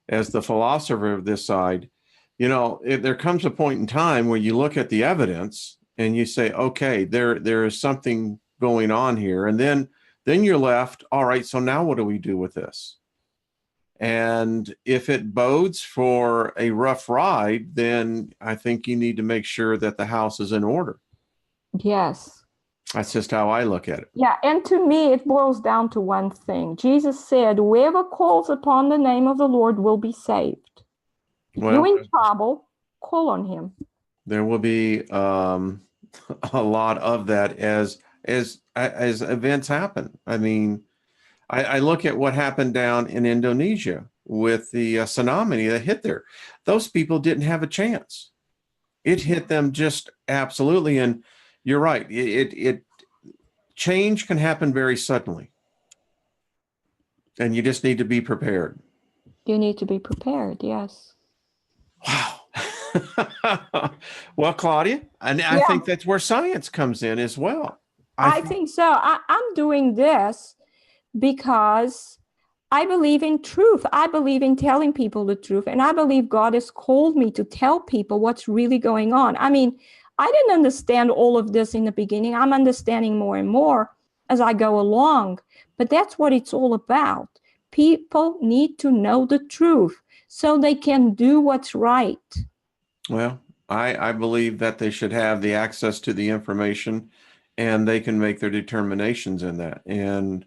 as the philosopher of this side. There comes a point in time where you look at the evidence and you say, okay, there is something going on here, and then you're left, all right, so now what do we do with this? And if it bodes for a rough ride, then I think you need to make sure that the house is in order. Yes. That's just how I look at it. Yeah, and to me, it boils down to one thing. Jesus said, whoever calls upon the name of the Lord will be saved. If you're in trouble, call on him. There will be a lot of that as events happen. I mean, I look at what happened down in Indonesia with the tsunami that hit there. Those people didn't have a chance. It hit them just absolutely. And you're right. It change can happen very suddenly. And you just need to be prepared. You need to be prepared, yes. Wow. Well, Claudia, and I think that's where science comes in as well. I think so. I'm doing this because I believe in truth. I believe in telling people the truth. And I believe God has called me to tell people what's really going on. I mean, I didn't understand all of this in the beginning. I'm understanding more and more as I go along. But that's what it's all about. People need to know the truth so they can do what's right. Well, I believe that they should have the access to the information and they can make their determinations in that. And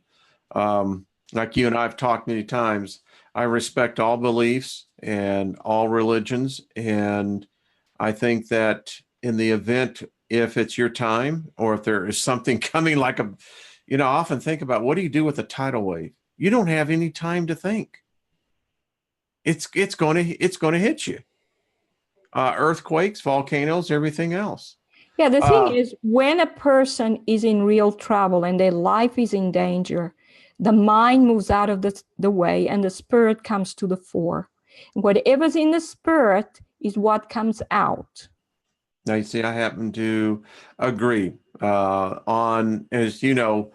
like you and I have talked many times, I respect all beliefs and all religions. And I think that in the event, if it's your time or if there is something coming like a, I often think about, what do you do with a tidal wave? You don't have any time to think. It's going to hit you. Earthquakes, volcanoes, everything else. Yeah, the thing is, when a person is in real trouble and their life is in danger, the mind moves out of the way and the spirit comes to the fore. Whatever's in the spirit is what comes out. Now, you see, I happen to agree on, as you know,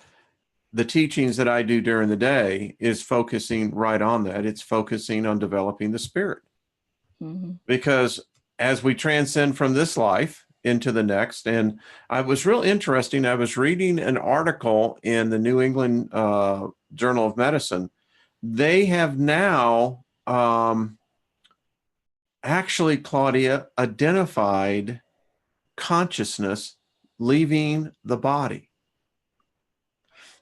the teachings that I do during the day is focusing right on that. It's focusing on developing the spirit. Mm-hmm. Because as we transcend from this life into the next, and I was real interesting. I was reading an article in the New England Journal of Medicine. They have now actually, Claudia, identified consciousness leaving the body.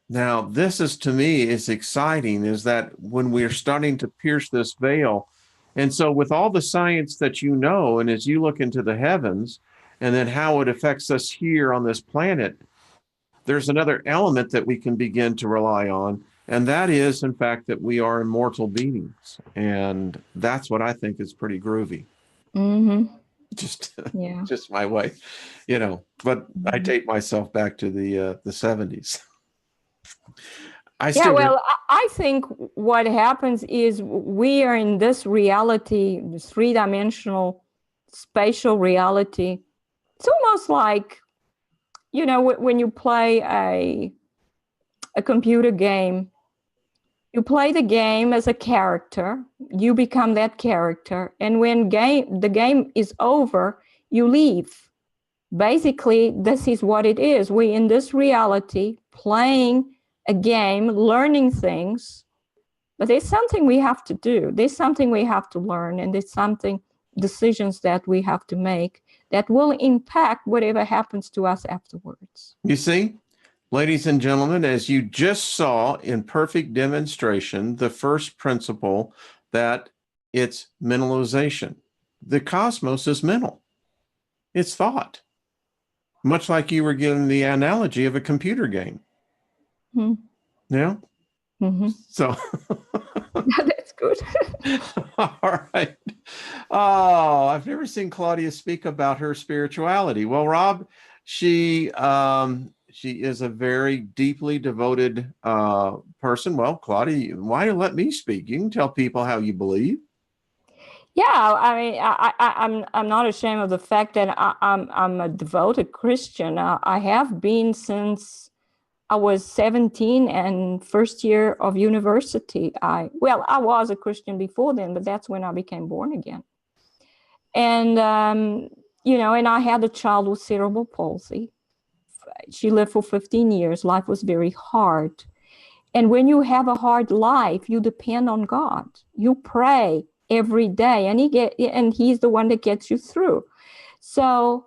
Now, this is, to me, is exciting, is that when we're starting to pierce this veil, and so with all the science that you know, and as you look into the heavens, and then how it affects us here on this planet, there's another element that we can begin to rely on, and that is, in fact, that we are immortal beings. And that's what I think is pretty groovy. Mm-hmm. Just my way, but I take myself back to the 70s. I think what happens is we are in this reality, this three-dimensional spatial reality. It's almost like, when you play a computer game, you play the game as a character, you become that character, and when the game is over, you leave. Basically, this is what it is. We're in this reality, playing a game, learning things, but there's something we have to do. There's something we have to learn, and there's decisions that we have to make that will impact whatever happens to us afterwards. You see, ladies and gentlemen, as you just saw in perfect demonstration, the first principle that it's mentalization. The cosmos is mental. It's thought. Much like you were giving the analogy of a computer game. Mm-hmm. Yeah? Mm-hmm. So that's good. All right. Oh, I've never seen Claudia speak about her spirituality. Well, Rob, she is a very deeply devoted person. Well, Claudia, why don't you let me speak? You can tell people how you believe. Yeah, I mean, I'm not ashamed of the fact that I'm a devoted Christian. I have been since I was 17 and first year of university. I was a Christian before then, but that's when I became born again. And, and I had a child with cerebral palsy. She lived for 15 years. Life was very hard. And when you have a hard life, you depend on God. You pray every day, and he's the one that gets you through. So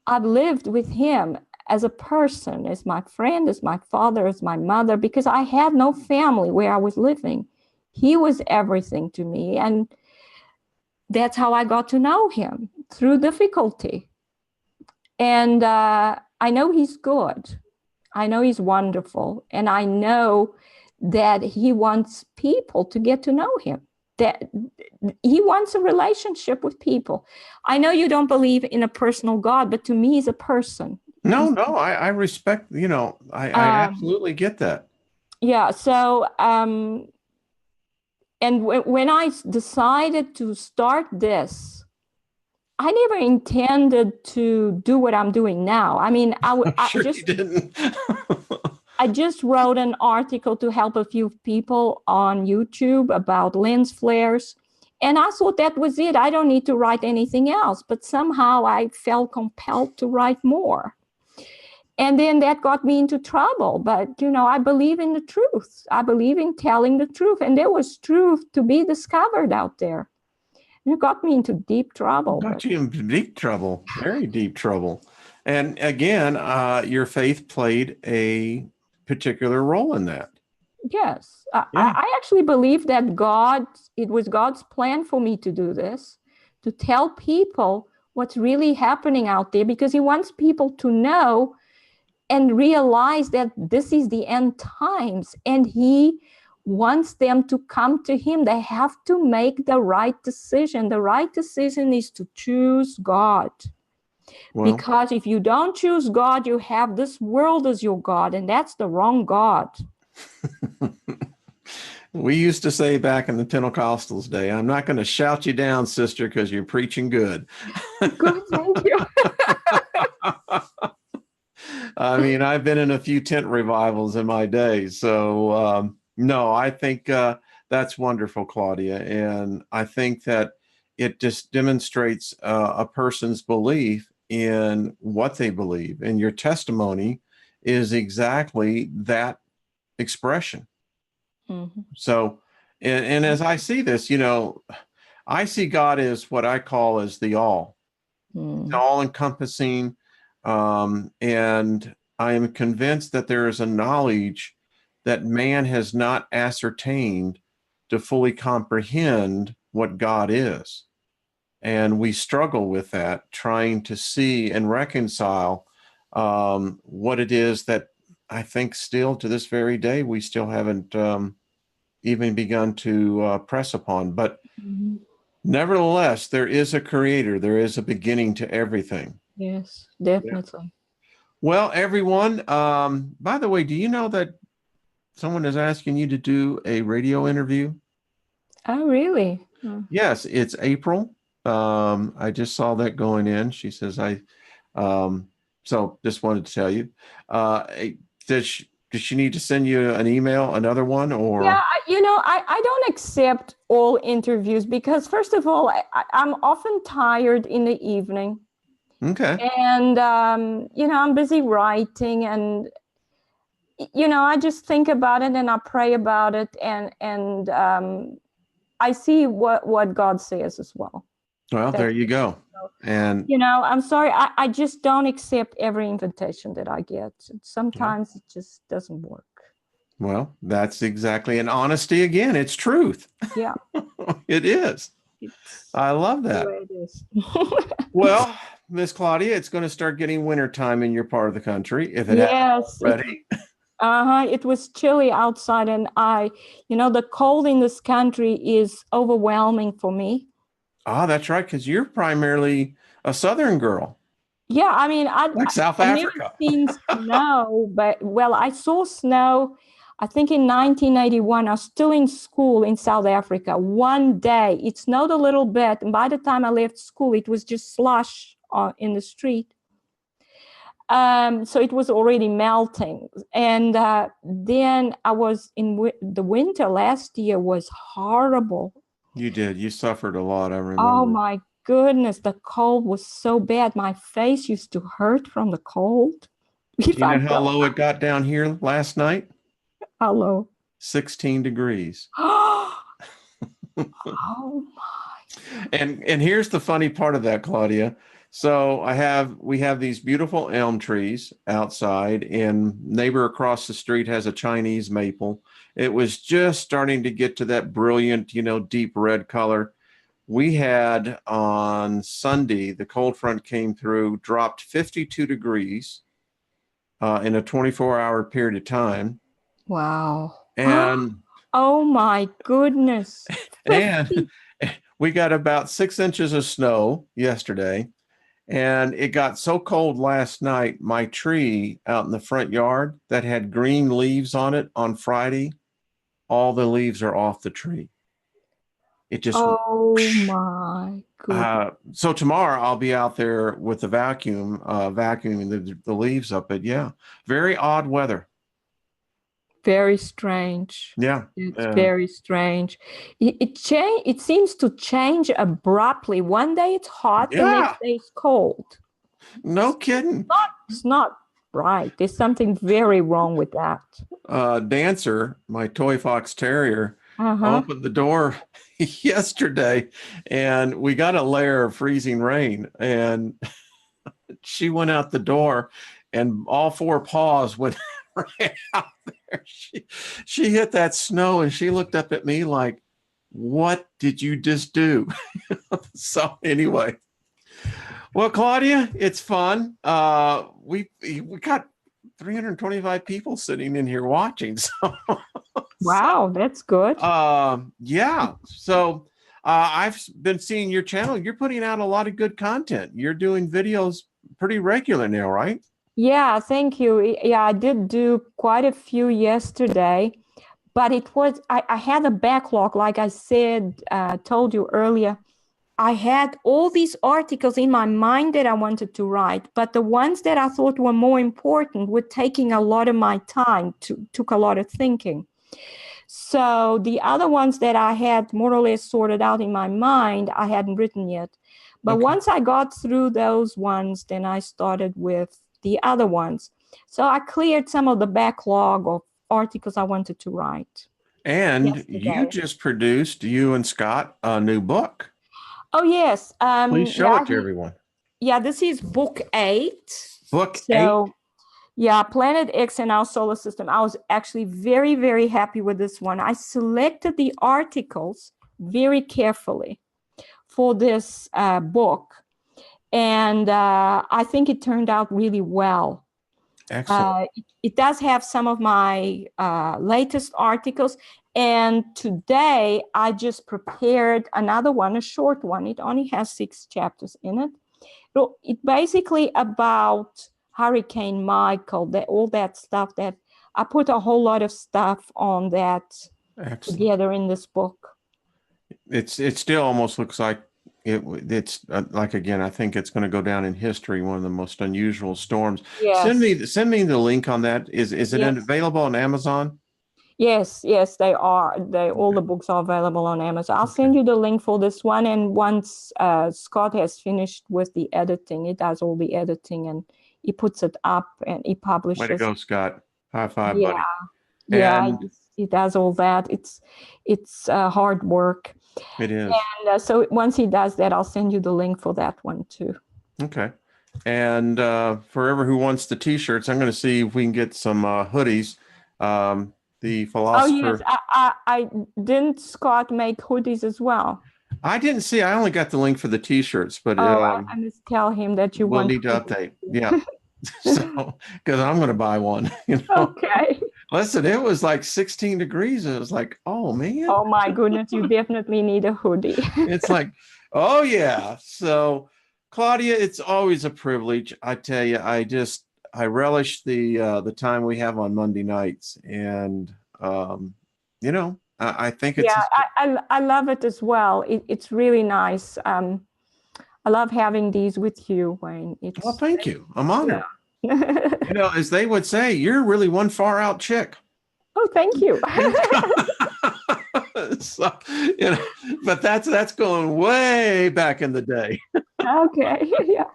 I've lived with him as a person, as my friend, as my father, as my mother, because I had no family where I was living. He was everything to me. And that's how I got to know him, through difficulty. And I know he's good. I know he's wonderful. And I know that he wants people to get to know him, that he wants a relationship with people. I know you don't believe in a personal God, but to me, he's a person. No, I respect, I absolutely get that. Yeah. So, and when I decided to start this, I never intended to do what I'm doing now. I mean, Sure you didn't. I just wrote an article to help a few people on YouTube about lens flares. And I thought that was it. I don't need to write anything else. But somehow I felt compelled to write more. And then that got me into trouble. But, I believe in the truth. I believe in telling the truth. And there was truth to be discovered out there. And it got me into deep trouble. Got you in deep trouble, very deep trouble. And again, your faith played a particular role in that. Yes. I actually believe that it was God's plan for me to do this, to tell people what's really happening out there, because he wants people to know and realize that this is the end times, and he wants them to come to him. They have to make the right decision. The right decision is to choose God. Well, because if you don't choose God, you have this world as your God, and that's the wrong God. We used to say back in the Pentecostals day, I'm not going to shout you down, sister, because you're preaching good. Good, thank you. I mean, I've been in a few tent revivals in my day. So, no, I think that's wonderful, Claudia. And I think that it just demonstrates a person's belief in what they believe. And your testimony is exactly that expression. Mm-hmm. So, and as I see this, I see God as what I call as the all, all encompassing. And I am convinced that there is a knowledge that man has not ascertained to fully comprehend what God is. And we struggle with that, trying to see and reconcile what it is that I think still to this very day, we still haven't even begun to press upon. But nevertheless, there is a creator. There is a beginning to everything. Yes, definitely. Yeah. Well, everyone, by the way, do you know that someone is asking you to do a radio interview? Oh, really? Yes, it's April. I just saw that going in. She says, so just wanted to tell you, does she need to send you an email, another one, or? Yeah, I don't accept all interviews because, first of all, I'm often tired in the evening. Okay. And, I'm busy writing, and, I just think about it and I pray about it, and I see what God says as well. Well, there you go. And, I'm sorry, I just don't accept every invitation that I get. Sometimes it just doesn't work. Well, that's exactly, and honesty again, it's truth. Yeah. It is. I love that. The way it is. Well, Miss Claudia, it's going to start getting wintertime in your part of the country, if it hasn't already. It was chilly outside, and the cold in this country is overwhelming for me. Oh, that's right, because you're primarily a Southern girl. Yeah, I mean, like South Africa. I've never seen snow, but I saw snow. I think in 1981, I was still in school in South Africa. One day, it snowed a little bit, and by the time I left school, it was just slush in the street. So it was already melting. And then I was in the winter last year was horrible. You did. You suffered a lot, I remember. Oh, my goodness. The cold was so bad. My face used to hurt from the cold. Do you know how low it got down here last night? How low? 16 degrees. Oh, my. And here's the funny part of that, Claudia. So we have these beautiful elm trees outside, and neighbor across the street has a Chinese maple. It was just starting to get to that brilliant, deep red color. We had on Sunday, the cold front came through, dropped 52 degrees in a 24-hour period of time. Wow. And oh my goodness. And we got about 6 inches of snow yesterday. And it got so cold last night, my tree out in the front yard that had green leaves on it on Friday, all the leaves are off the tree. It just. Oh my goodness. So tomorrow I'll be out there with the vacuum, vacuuming the leaves up. But yeah, very odd weather. Very strange. Yeah. It's very strange. It seems to change abruptly. One day it's hot, the next day it's cold. No kidding. It's not right. There's something very wrong with that. Dancer, my toy fox terrier, opened the door yesterday, and we got a layer of freezing rain, and she went out the door, and all four paws went right out there. She hit that snow, and she looked up at me like, what did you just do? So anyway, well, Claudia, it's fun. We got 325 people sitting in here watching. So wow, that's good. Yeah. So I've been seeing your channel. You're putting out a lot of good content. You're doing videos pretty regular now, right? Yeah, thank you. Yeah, I did do quite a few yesterday, but it was, I had a backlog, like I said, told you earlier. I had all these articles in my mind that I wanted to write, but the ones that I thought were more important were taking a lot of my time, took a lot of thinking. So the other ones that I had more or less sorted out in my mind, I hadn't written yet. But once I got through those ones, then I started with the other ones. So I cleared some of the backlog of articles I wanted to write. And you just produced, you and Scott, a new book. Oh, yes. Please show it to everyone. Yeah, this is book 8. Book 8? Yeah, Planet X in our solar system. I was actually very, very happy with this one. I selected the articles very carefully for this book. And I think it turned out really well. Excellent. It does have some of my latest articles. And today I just prepared another one, a short one. It only has 6 chapters in it. It's basically about Hurricane Michael, all that stuff that I put a whole lot of stuff on that together in this book. It still almost looks like it's like, again, I think it's going to go down in history, one of the most unusual storms. Yes. Send me the link on that. Is it available on Amazon? Yes, they are. All the books are available on Amazon. I'll send you the link for this one. And once Scott has finished with the editing, he does all the editing and he puts it up and he publishes. Way to go, Scott. High five, buddy. Yeah, he does all that. It's hard work. It is. And so once he does that, I'll send you the link for that one too. Okay. And forever who wants the t-shirts, I'm going to see if we can get some hoodies. The Philosopher. Oh, yes. I didn't Scott make hoodies as well? I didn't see. I only got the link for the t-shirts, but I must tell him that you we'll need to update. Yeah. So, because I'm going to buy one. Okay. Listen, it was like 16 degrees. It was like, oh man. Oh my goodness, you definitely need a hoodie. It's like, oh yeah. So, Claudia, it's always a privilege. I tell you, I relish the time we have on Monday nights, and I think it's I love it as well. It's really nice. I love having these with you, Wayne. Well, thank you. I'm honored. Yeah. As they would say, you're really one far out chick. Oh, thank you. So, but that's going way back in the day. Okay. Yeah.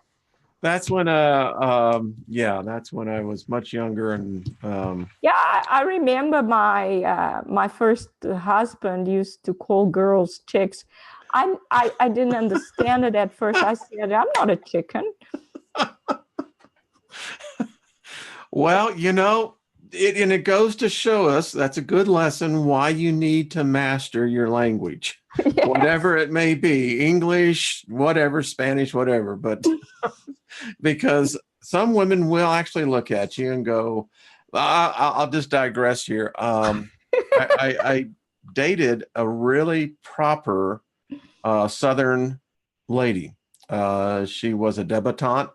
That's when that's when I was much younger, and I remember my first husband used to call girls chicks. I didn't understand it at first. I said, I'm not a chicken. Well, it goes to show us that's a good lesson why you need to master your language. Yes. Whatever it may be, English, whatever, Spanish, whatever, but because some women will actually look at you and go, I'll just digress here. I dated a really proper Southern lady. She was a debutante,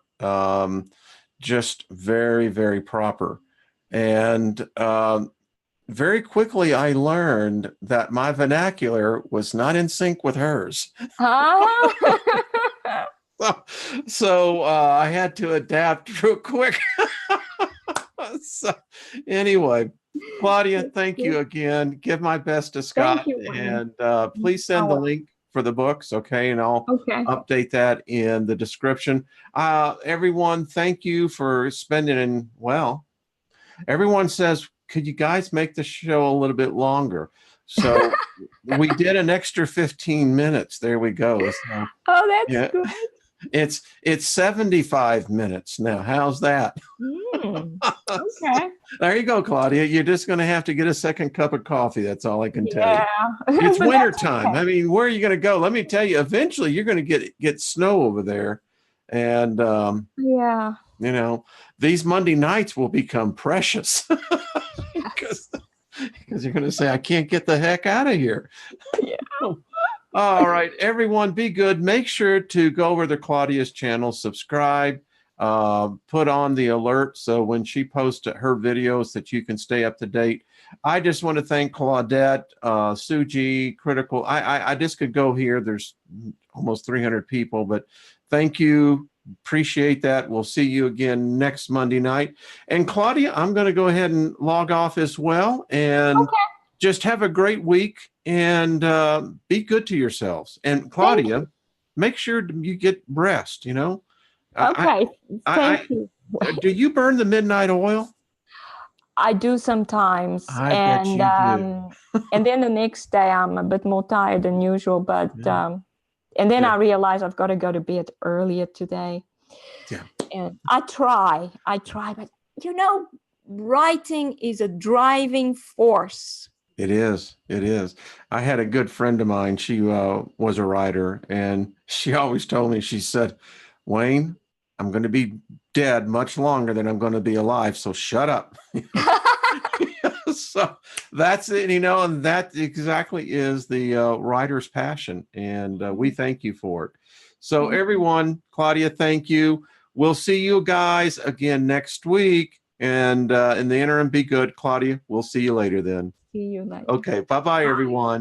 just very, very proper. And very quickly, I learned that my vernacular was not in sync with hers. So I had to adapt real quick. So anyway, Claudia, thank you again. Give my best to Scott. Thank you, Wayne. And please send the Oh, link for the books, okay? And I'll okay. update that in the description. Everyone, thank you for spending, well, everyone says, could you guys make the show a little bit longer? So we did an extra 15 minutes. There we go. So, Oh, that's yeah, good. it's 75 minutes now. How's that? Okay. There you go, Claudia. You're just going to have to get a second cup of coffee. That's all I can tell you. Yeah. It's But winter that's time. okay. I mean, where are you going to go? Let me tell you, eventually you're going to get snow over there. And, Yeah. you know, these Monday nights will become precious because you're going to say, I can't get the heck out of here. Yeah. All right, everyone, be good. Make sure to go over to Claudia's channel, subscribe, put on the alert so when she posts her videos that you can stay up to date. I just want to thank Claudette, Suji, Critical. I just could go here. There's almost 300 people, but thank you. Appreciate that. We'll see you again next Monday night. And Claudia, I'm going to go ahead and log off as well. And just have a great week and be good to yourselves. And Claudia, make sure you get rest, you know. Okay. Thank you. Do you burn the midnight oil? I do sometimes. I bet you do. And then the next day I'm a bit more tired than usual, but and then I realize I've got to go to bed earlier today. Yeah. And I try, but you know, writing is a driving force. It is. It is. I had a good friend of mine. She was a writer, and she always told me, she said, Wayne, I'm going to be dead much longer than I'm going to be alive. So shut up. So that's it, you know, and that exactly is the writer's passion. And we thank you for it. So everyone, Claudia, thank you. We'll see you guys again next week. And in the interim, be good, Claudia. We'll see you later then. See you later. Okay. Bye-bye, everyone.